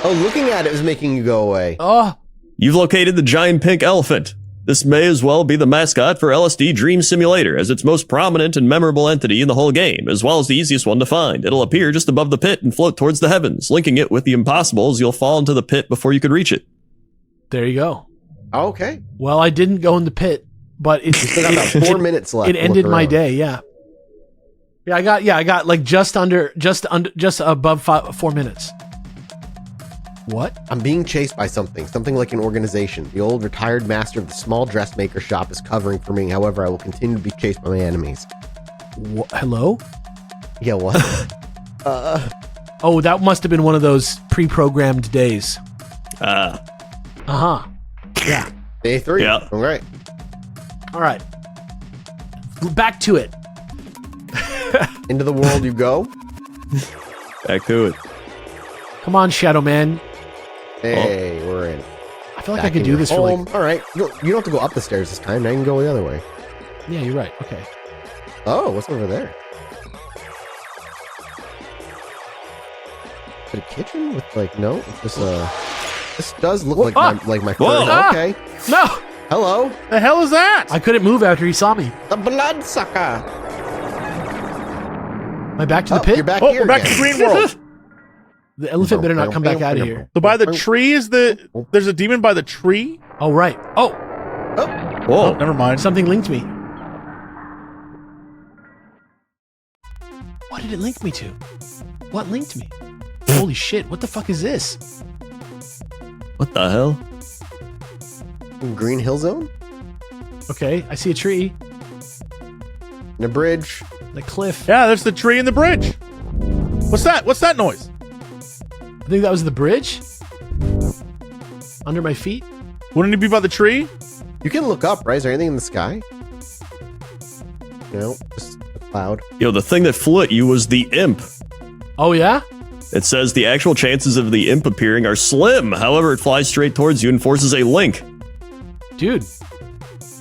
Oh, looking at it is making you go away. Oh. You've located the giant pink elephant. This may as well be the mascot for LSD Dream Simulator, as it's most prominent and memorable entity in the whole game, as well as the easiest one to find. It'll appear just above the pit and float towards the heavens. Linking it with the impossibles, you'll fall into the pit before you could reach it. There you go. Okay. Well, I didn't go in the pit, but it's Still got about 4 minutes left. it to ended look my around. day. Yeah. I got like just above 4 minutes. What? I'm being chased by something like an organization. The old retired master of the small dressmaker shop is covering for me. However, I will continue to be chased by my enemies. Hello? Yeah, what? Oh, that must have been one of those pre-programmed days. Uh-huh. Yeah. Day 3. Yeah. All right. All right. Back to it. Into the world you go. Back to it. Come on, Shadow Man. Hey, we're in. feel like Back I could in do your this home. for like. All right, you don't have to go up the stairs this time. Now you can go the other way. Yeah, you're right. Okay. Oh, what's over there? Is it a kitchen with like no? It's just this does look like my Whoa. first. Ah! Okay. No, Hello, The hell is that? I couldn't move after he saw me. the bloodsucker. Am I back to the pit? You're back Oh, here we're back again. to Green World. The elephant better not come back out of here. So by the tree is there's a demon by the tree? Oh right. Oh, Oh, never mind. something linked me. What did it link me to? What linked me? Holy shit! What the fuck is this? What the hell? Green Hill Zone Okay, I see a tree, and a bridge. the cliff. Yeah, there's the tree and the bridge. What's that? What's that noise? I think that was the bridge. Under my feet. Wouldn't it be by the tree? You can look up, right? Is there anything in the sky? No, just a cloud. Yo, the thing that flew at you was the imp. Oh yeah. It says the actual chances of the imp appearing are slim. However, it flies straight towards you and forces a link. Dude,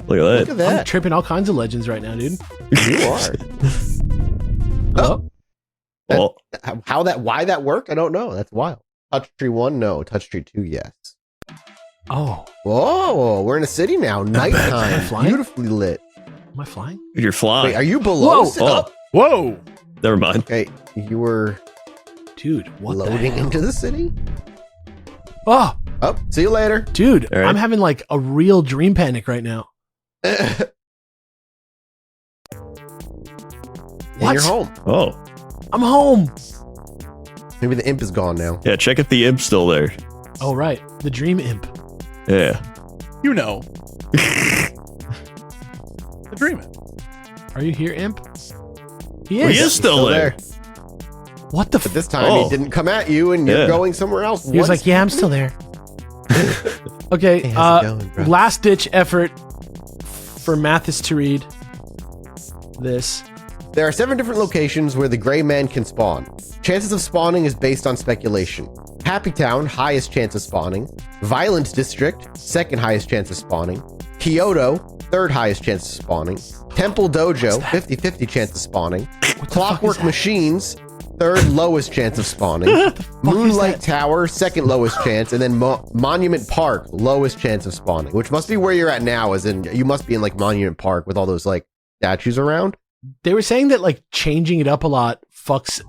Look at Look that. at I'm that. tripping all kinds of legends right now, dude. You are. Oh, Well, Why that worked? I don't know. That's wild. Touch tree 1, no. Touch tree 2, yes. oh, Whoa, we're in a city now. Am Nighttime. I flying? Beautifully lit. am I flying? you're flying. Wait, are you below? Whoa. Up? Whoa. Never mind. Okay, you were Dude, what the loading hell? into the city? Oh, Oh, see you later. dude, All right. I'm having like a real dream panic right now. And What? you're home. Oh, I'm home. Maybe the imp is gone now. yeah. Check if the imp's still there. Oh right, the dream imp. Yeah. You know. The dreaming. Are you here, imp? He Well, is. he is still there. What the? But this time Oh. he didn't come at you and you're Yeah. going somewhere else. He was What's- like, "Yeah, I'm still there." Okay, Hey, how's it going, bro? last ditch effort for Mathis to read this. There are 7 different locations where the gray man can spawn. Chances of spawning is based on speculation. Happy Town, highest chance of spawning. Violent District, second highest chance of spawning. Kyoto, third highest chance of spawning. Temple Dojo, 50-50 chance of spawning. Clockwork Machines, third lowest chance of spawning. Moonlight Tower, second lowest chance. And then Monument Park, lowest chance of spawning. Which must be where you're at now, as in you must be in like Monument Park with all those like statues around. They were saying that like changing it up a lot fucks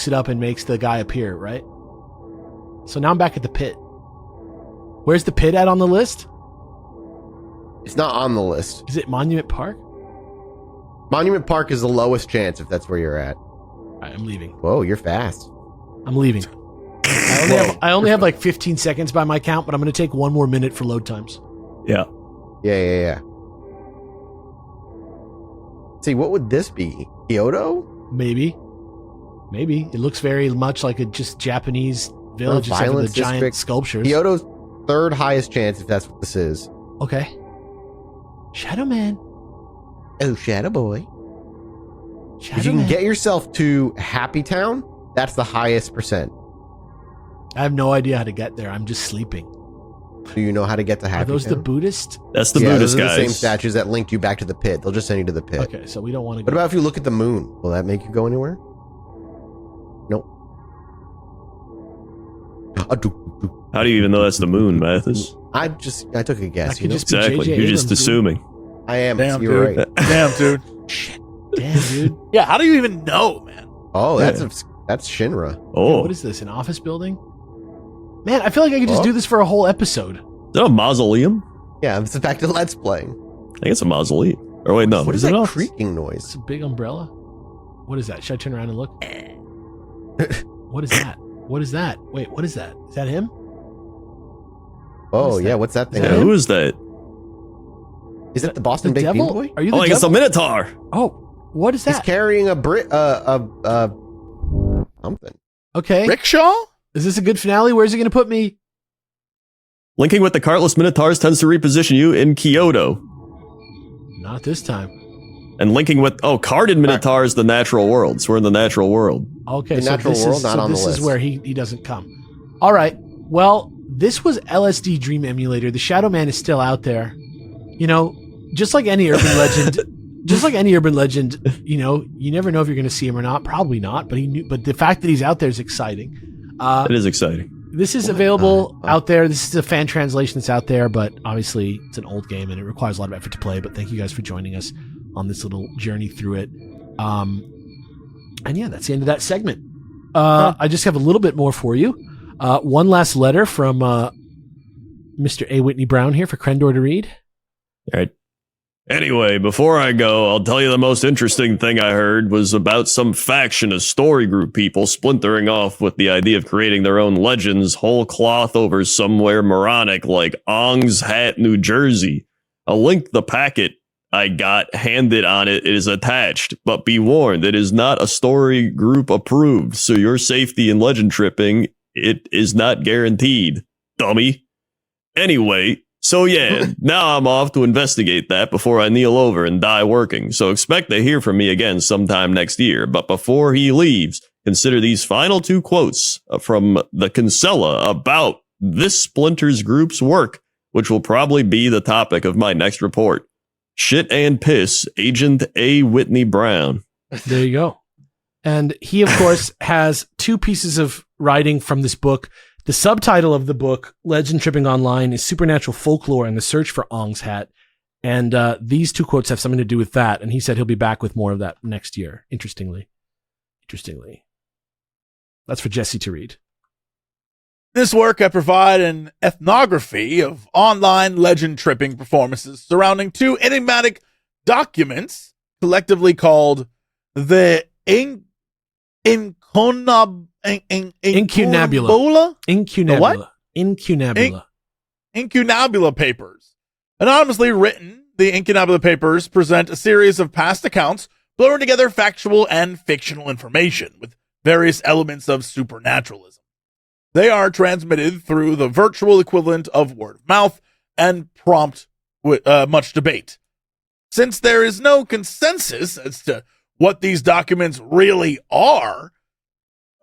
it up and makes the guy appear, right? So now I'm back at the pit. Where's the pit at on the list? It's not on the list. Is it Monument Park? Monument Park is the lowest chance if that's where you're at. All right, I'm leaving. Whoa, you're fast. I'm leaving. I only have like 15 seconds by my count, but I'm going to take 1 more minute for load times. Yeah. Yeah. See, what would this be? Kyoto? Maybe. It looks very much like a just Japanese village, except for the Violence giant District. sculptures. Kyoto's third highest chance if that's what this is. Okay. Shadow Man. Oh, Shadow Boy. Shadow If you can Man. get yourself to Happy Town, that's the highest percent. I have no idea how to get there. I'm just sleeping. Do you know how to get to Are Happy those Town? the Buddhist? That's the yeah, Buddhist those are guys. the same statues that linked you back to the pit. They'll just send you to the pit. Okay, so we don't want to What go. about if you look at the moon? Will that make you go anywhere? Nope. How do you even know that's the moon, Mathis? I took a guess. That You could know? just be Exactly. J.J. You're just Abrams, dude. assuming. I am. Damn, You're dude. right. Damn, dude. Damn, dude. Yeah, how do you even know, man? Oh, that's Yeah. that's Shinra. Oh, What is this? An office building? Man, I feel like I could just Oh. do this for a whole episode. is that a mausoleum? Yeah, it's back to Let's Playing. I think it's a mausoleum. Or wait, no. What is it that an office? creaking It's noise? a big umbrella. What is that? Should I turn around and look? What is that? What is that? Wait, what is that? Is that him? Oh is yeah, that? what's that thing? Yeah, who is that? Is it the Boston The Baked Bean devil? Boy? Are you the Oh, I guess devil? a Minotaur. Oh, what is He's that? carrying a something. Okay. Rickshaw? Is this a good finale? Where's it going to put me? Linking with the cartless Minotaurs tends to reposition you in Kyoto. Not this time. And linking with, carded Minotaurs, the natural world. So we're in the natural world. Okay, The so natural this world, is, not so on the this is list. where he doesn't come. All right. Well, this was LSD Dream Emulator. The Shadow Man is still out there. You know, just like any urban legend, you never know if you're going to see him or not. Probably not, but the fact that he's out there is exciting. It is exciting. This is available out there. This is a fan translation that's out there, but obviously it's an old game and it requires a lot of effort to play. But thank you guys for joining us on this little journey through it. And yeah, that's the end of that segment. I just have a little bit more for you. One last letter from Mr. A. Whitney Brown here for Crendor to read. All right. Anyway, before I go, I'll tell you the most interesting thing I heard was about some faction of story group people splintering off with the idea of creating their own legends whole cloth over somewhere moronic like Ong's Hat, New Jersey. I'll link the packet I got handed on it is attached, but be warned, it is not a story group approved, so your safety in legend tripping, it is not guaranteed, dummy. Anyway, so yeah, now I'm off to investigate that before I kneel over and die working, so expect to hear from me again sometime next year. But before he leaves, consider these final 2 quotes from the Kinsella about this Splinters group's work, which will probably be the topic of my next report. Shit and piss, Agent A. Whitney Brown. There you go. And he, of course, has 2 pieces of writing from this book. The subtitle of the book, Legend Tripping Online, is Supernatural Folklore and the Search for Ong's Hat. And these 2 quotes have something to do with that. And he said he'll be back with more of that next year. Interestingly. That's for Jesse to read. This work, I provide an ethnography of online legend tripping performances surrounding 2 enigmatic documents, collectively called the Incunabula. Incunabula Papers. Anonymously written, the Incunabula Papers present a series of past accounts blurring together factual and fictional information with various elements of supernaturalism. They are transmitted through the virtual equivalent of word of mouth and prompt much debate. Since there is no consensus as to what these documents really are,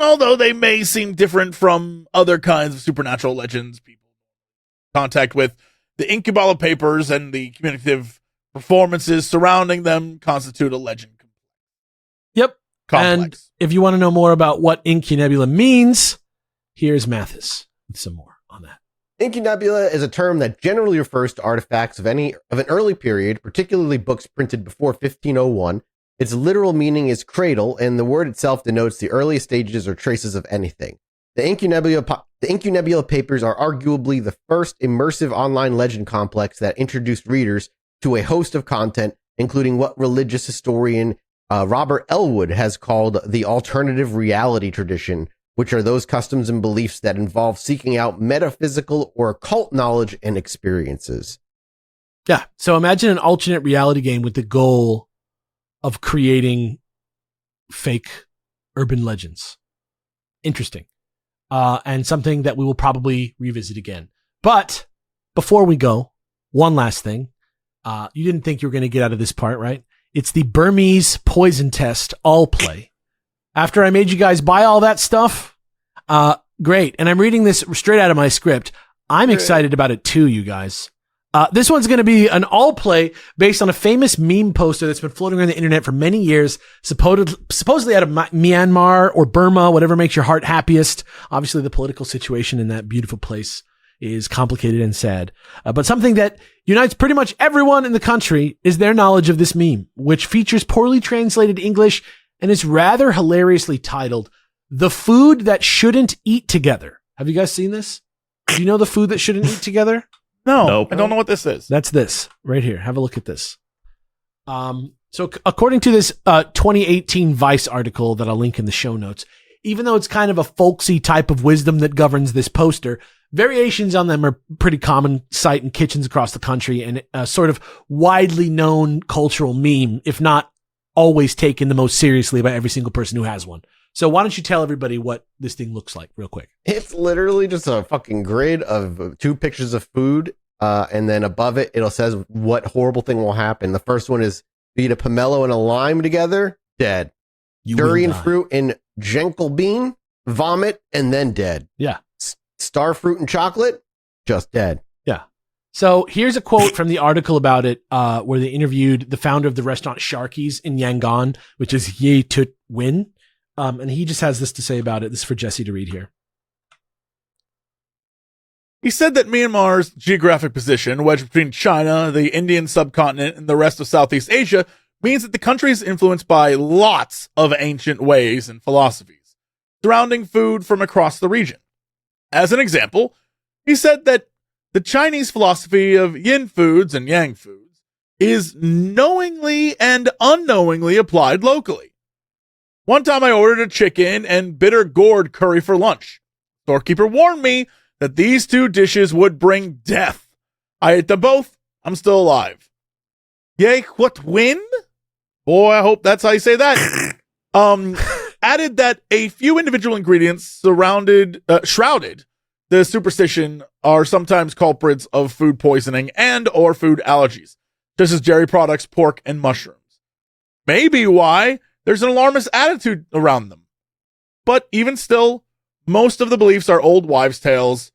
although they may seem different from other kinds of supernatural legends people contact with, the Incunabula Papers and the communicative performances surrounding them constitute a legend. Yep. Complex. And if you want to know more about what Incunabula means, here's Mathis with some more on that. Incunabula is a term that generally refers to artifacts of an early period, particularly books printed before 1501. Its literal meaning is cradle, and the word itself denotes the earliest stages or traces of anything. The Incunabula Papers are arguably the first immersive online legend complex that introduced readers to a host of content, including what religious historian Robert Elwood has called the alternative reality tradition, which are those customs and beliefs that involve seeking out metaphysical or occult knowledge and experiences. Yeah. So imagine an alternate reality game with the goal of creating fake urban legends. Interesting. And something that we will probably revisit again. But before we go, one last thing. You didn't think you were going to get out of this part, right? It's the Burmese poison test all play. After I made you guys buy all that stuff, great. And I'm reading this straight out of my script. I'm excited about it too, you guys. This one's going to be an all play based on a famous meme poster that's been floating around the internet for many years, supposedly out of Myanmar or Burma, whatever makes your heart happiest. Obviously, the political situation in that beautiful place is complicated and sad. But something that unites pretty much everyone in the country is their knowledge of this meme, which features poorly translated English and is rather hilariously titled, The Food That Shouldn't Eat Together. Have you guys seen this? Do you know the food that shouldn't eat together? No, nope. I don't know what this is. That's this right here. Have a look at this. So according to this 2018 Vice article that I'll link in the show notes, even though it's kind of a folksy type of wisdom that governs this poster, variations on them are pretty common sight in kitchens across the country and a sort of widely known cultural meme, if not always taken the most seriously by every single person who has one. So why don't you tell everybody what this thing looks like real quick? It's literally just a fucking grid of 2 pictures of food. And then above it, it'll says what horrible thing will happen. The first one is eat a pomelo and a lime together, dead. Durian fruit and jenkel bean, vomit, and then dead. Yeah. star fruit and chocolate, just dead. Yeah. So here's a quote from the article about it, where they interviewed the founder of the restaurant Sharky's in Yangon, which is Ye Tut Win. And he just has this to say about it. This is for Jesse to read here. He said that Myanmar's geographic position, wedged between China, the Indian subcontinent, and the rest of Southeast Asia, means that the country is influenced by lots of ancient ways and philosophies surrounding food from across the region. As an example, he said that the Chinese philosophy of yin foods and yang foods is knowingly and unknowingly applied locally. One time I ordered a chicken and bitter gourd curry for lunch. Storekeeper warned me that these two dishes would bring death. I ate them both. I'm still alive. Yay, what win? Boy, I hope that's how you say that. Added that a few individual ingredients shrouded the superstition are sometimes culprits of food poisoning and or food allergies, such as dairy products, pork, and mushrooms. Maybe why there's an alarmist attitude around them. But even still, most of the beliefs are old wives' tales.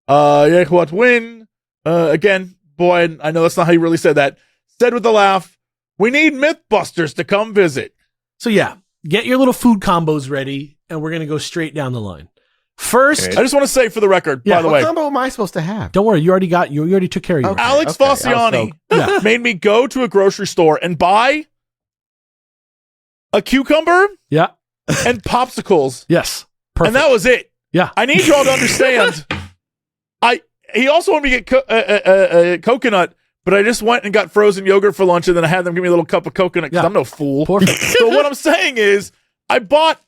What win? Again, boy, I know that's not how you really said that. Said with a laugh, we need Mythbusters to come visit. So yeah, get your little food combos ready, and we're going to go straight down the line. First, I just want to say for the record, by the what way, combo am I supposed to have? don't worry, you already took care of yours. Okay. Alex Fossiani Yeah. made me go to a grocery store and buy a cucumber Yeah. and popsicles. Yes. Perfect. And that was it. Yeah. I need y'all to understand. He also wanted me to get coconut, but I just went and got frozen yogurt for lunch, and then I had them give me a little cup of coconut because I'm no fool. Perfect. So what I'm saying is, I bought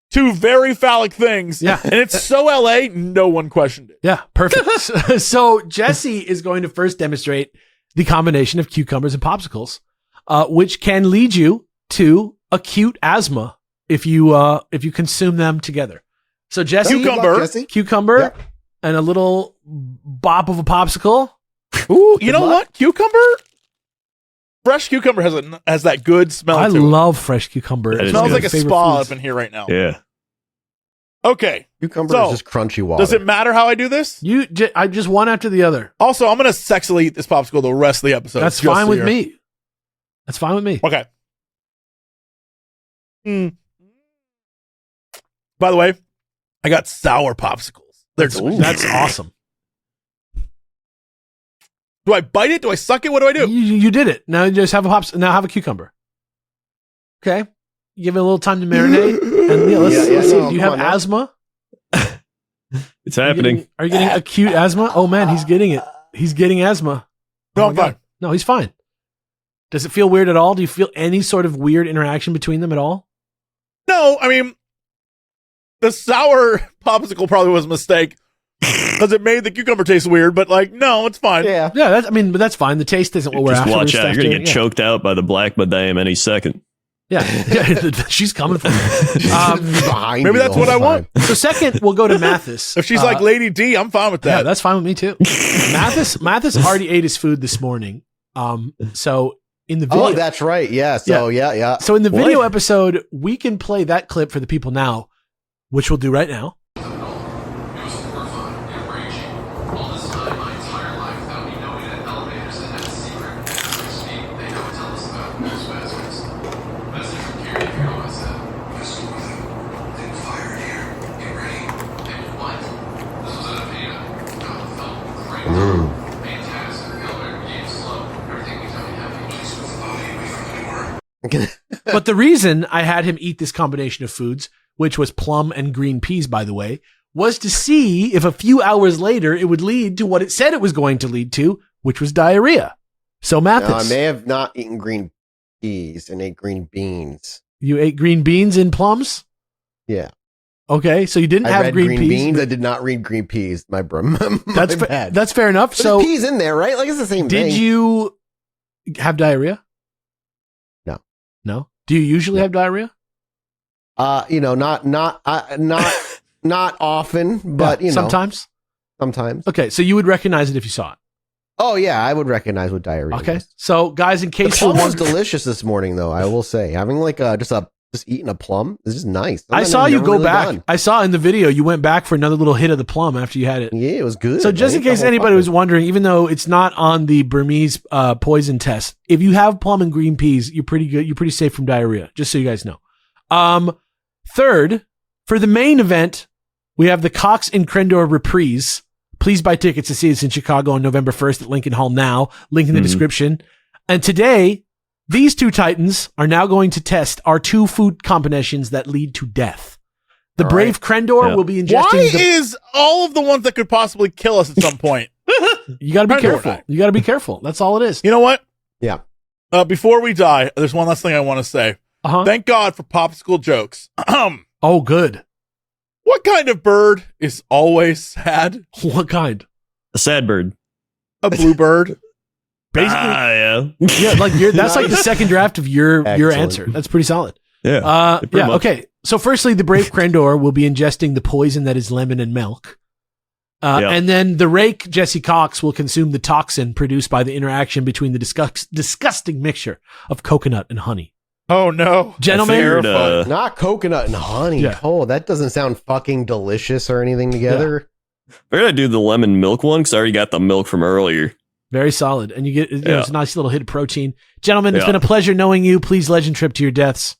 two very phallic things, Yeah. and it's so LA, no one questioned it. Yeah, perfect. So Jesse is going to first demonstrate the combination of cucumbers and popsicles, which can lead you to acute asthma if you consume them together. So Jesse, cucumber, Yep. and a little bop of a popsicle. Ooh, you know what? Fresh cucumber has that good smell I to it. love fresh cucumber. That It is smells good. like a Favorite spa foods. up in here right now. Yeah. Okay. Cucumber So, is just crunchy water. Does it matter how I do this? I just one after the other. Also, I'm going to sexily eat this popsicle the rest of the episode. That's just fine so with you're- me. That's fine with me. Okay. By the way, I got sour popsicles. That's awesome. Do I bite it? Do I suck it? What do I do? You did it. Now you just have now have a cucumber. Okay. You give it a little time to marinate. And let's see. no, Do you come have on now. asthma? It's happening. Are you getting acute asthma? Oh man, he's getting it. He's getting asthma. No, Oh, I'm my fine. God. No, he's fine. Does it feel weird at all? Do you feel any sort of weird interaction between them at all? No, I mean, the sour popsicle probably was a mistake because it made the cucumber taste weird, but no, it's fine. Yeah. Yeah, but that's fine. The taste isn't what we're Just after. watch We're out. You're going to get after- choked out by the black madame any second. Yeah. She's coming for you. Behind Maybe you that's the what I whole want. time. So second, we'll go to Mathis. If she's like Lady D, I'm fine with Yeah, that. that's fine with me too. Mathis already ate his food this morning. So in the video, Oh, that's right. Yeah. So yeah. so in the video episode, we can play that clip for the people now, which we'll do right now. But the reason I had him eat this combination of foods, which was plum and green peas, by the way, was to see if a few hours later it would lead to what it said it was going to lead to, which was diarrhea. So Mathis, Now, I may have not eaten green peas and ate green beans. you ate green beans and plums? Yeah. Okay, so you didn't I have read green peas. beans. I did not read green peas. My That's bad. that's fair enough. But So there's peas in there, right? Like it's the same thing. did you have diarrhea? No. No? Do you usually have diarrhea? Not often, but Yeah, sometimes. Okay, so you would recognize it if you saw it. Oh yeah, I would recognize what diarrhea Okay, is. so guys, in The case you're plum was wondering, delicious this morning, though. I will say, having like just a Just eating a plum is just nice. I saw you go back. I saw in the video you went back for another little hit of the plum after you had it. Yeah, it was good. So just in case anybody was wondering, even though it's not on the Burmese poison test, if you have plum and green peas, you're pretty good. You're pretty safe from diarrhea, just so you guys know. Third, for the main event, we have the Cox and Crendor reprise. Please buy tickets to see us in Chicago on November 1st at Lincoln Hall now. Link in the description. And today, these two titans are now going to test our two food combinations that lead to death. The brave Crendor will be ingesting. Why is all of the ones that could possibly kill us at some point? You got to be careful. You got to be careful. That's all it is. You know what? Yeah. Before we die, there's one last thing I want to say. Thank God for popsicle jokes. Oh, good. What kind of bird is always sad? What kind? A sad bird. A bluebird. Basically, yeah, like that's like the second draft of your answer. That's pretty solid. Yeah. Yeah. Okay. So, firstly, the brave Crendor will be ingesting the poison that is lemon and milk, and then the rake Jesse Cox will consume the toxin produced by the interaction between the disgusting mixture of coconut and honey. Oh no, gentlemen! Not coconut and honey. Yeah. Oh, that doesn't sound fucking delicious or anything together. We're gonna do the lemon milk one because I already got the milk from earlier. Very solid. And you get it's a nice little hit of protein. Gentlemen, it's been a pleasure knowing you. Please legend trip to your deaths.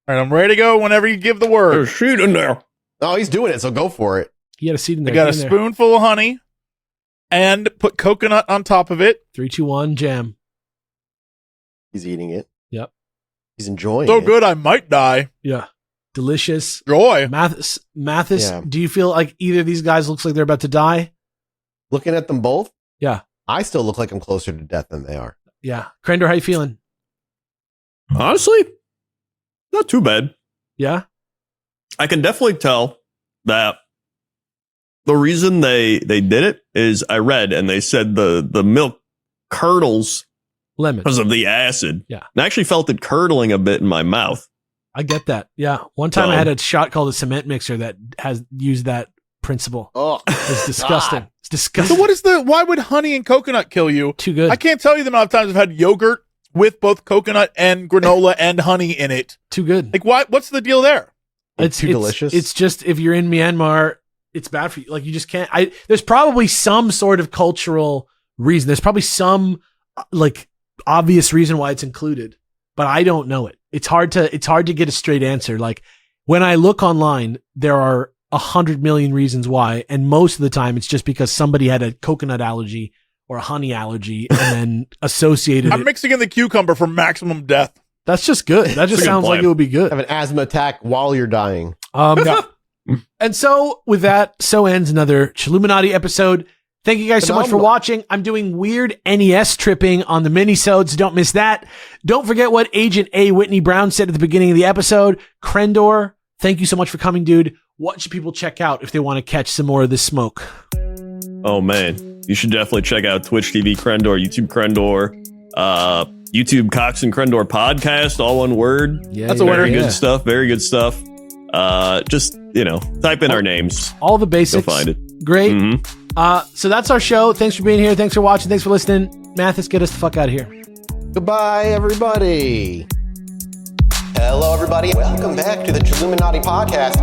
All right, I'm ready to go whenever you give the word. There's shit in there. Oh, he's doing it, so go for it. You got a seed in there. I got a spoonful of honey and put coconut on top of it. 3, 2, 1, jam. He's eating it. Yep. He's enjoying so it. Good I might die. Yeah. Delicious. Joy. Mathis, do you feel like either of these guys looks like they're about to die? Looking at them both? Yeah. I still look like I'm closer to death than they are. Yeah. Crendor, how you feeling? Honestly, not too bad. Yeah. I can definitely tell that the reason they did it is I read and they said the milk curdles lemon because of the acid. Yeah. And I actually felt it curdling a bit in my mouth. I get that. Yeah. One time I had a shot called a cement mixer that has used that principle. Oh, it's disgusting. God. It's disgusting. So why would honey and coconut kill you? Too good. I can't tell you the amount of times I've had yogurt with both coconut and granola and honey in it. Too good. Like what's the deal there? It's too delicious. It's just, if you're in Myanmar, it's bad for you. Like you just can't, there's probably some sort of cultural reason. There's probably some like obvious reason why it's included, but I don't know it. It's hard to get a straight answer. Like when I look online, there are 100 million reasons why, and most of the time it's just because somebody had a coconut allergy or a honey allergy and then associated I'm mixing in the cucumber for maximum death. That's just good. That just sounds like it would be good. Have an asthma attack while you're dying. Yeah. And so with that, so ends another Chilluminati episode. Thank you guys so much for watching. I'm doing weird NES tripping on the minisodes. Don't miss that. Don't forget what Agent A. Whitney Brown said at the beginning of the episode. Crendor, thank you so much for coming, dude. What should people check out if they want to catch some more of this smoke? Oh, man. You should definitely check out Twitch TV Crendor, YouTube Crendor, YouTube Cox and Crendor podcast, all one word. Yeah, that's a winner. Very good stuff. Very good stuff. Just, type in our names. All the basics. You'll find it. Great. Mm-hmm. So that's our show. Thanks for being here. Thanks for watching. Thanks for listening. Mathis, get us the fuck out of here. Goodbye, everybody. Hello, everybody. Welcome back to the Chilluminati podcast.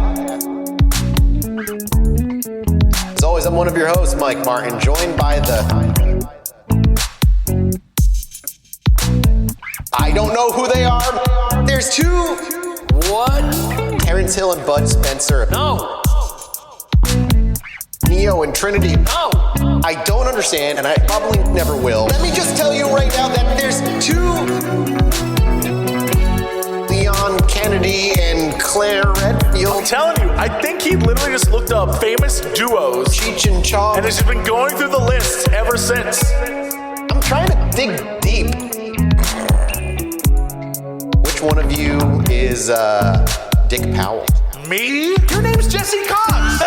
As always, I'm one of your hosts, Mike Martin, joined by the... I don't know who they are. There's two. What? Terrence Hill and Bud Spencer. No. Neo and Trinity. No. I don't understand, and I probably never will. Let me just tell you right now that there's two. Leon Kennedy and Claire Redfield. I'm telling you, I think he literally just looked up famous duos. Cheech and Chong. And has just been going through the list ever since. I'm trying to dig deep. Which one of you is Dick Powell? Me? Your name's Jesse Cox.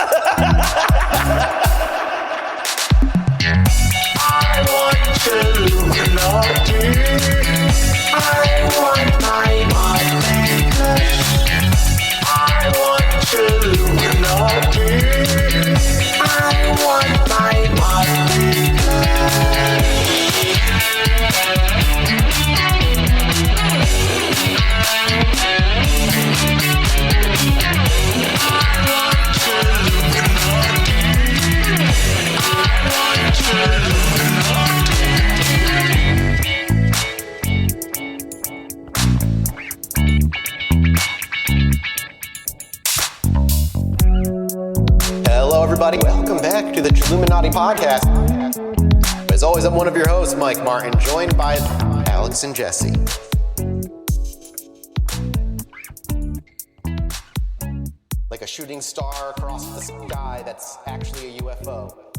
I want Chilluminati. I want my I want Chilluminati. I want my everybody. Welcome back to the Chilluminati podcast. As always, I'm one of your hosts, Mike Martin, joined by Alex and Jesse. Like a shooting star across the sky that's actually a UFO.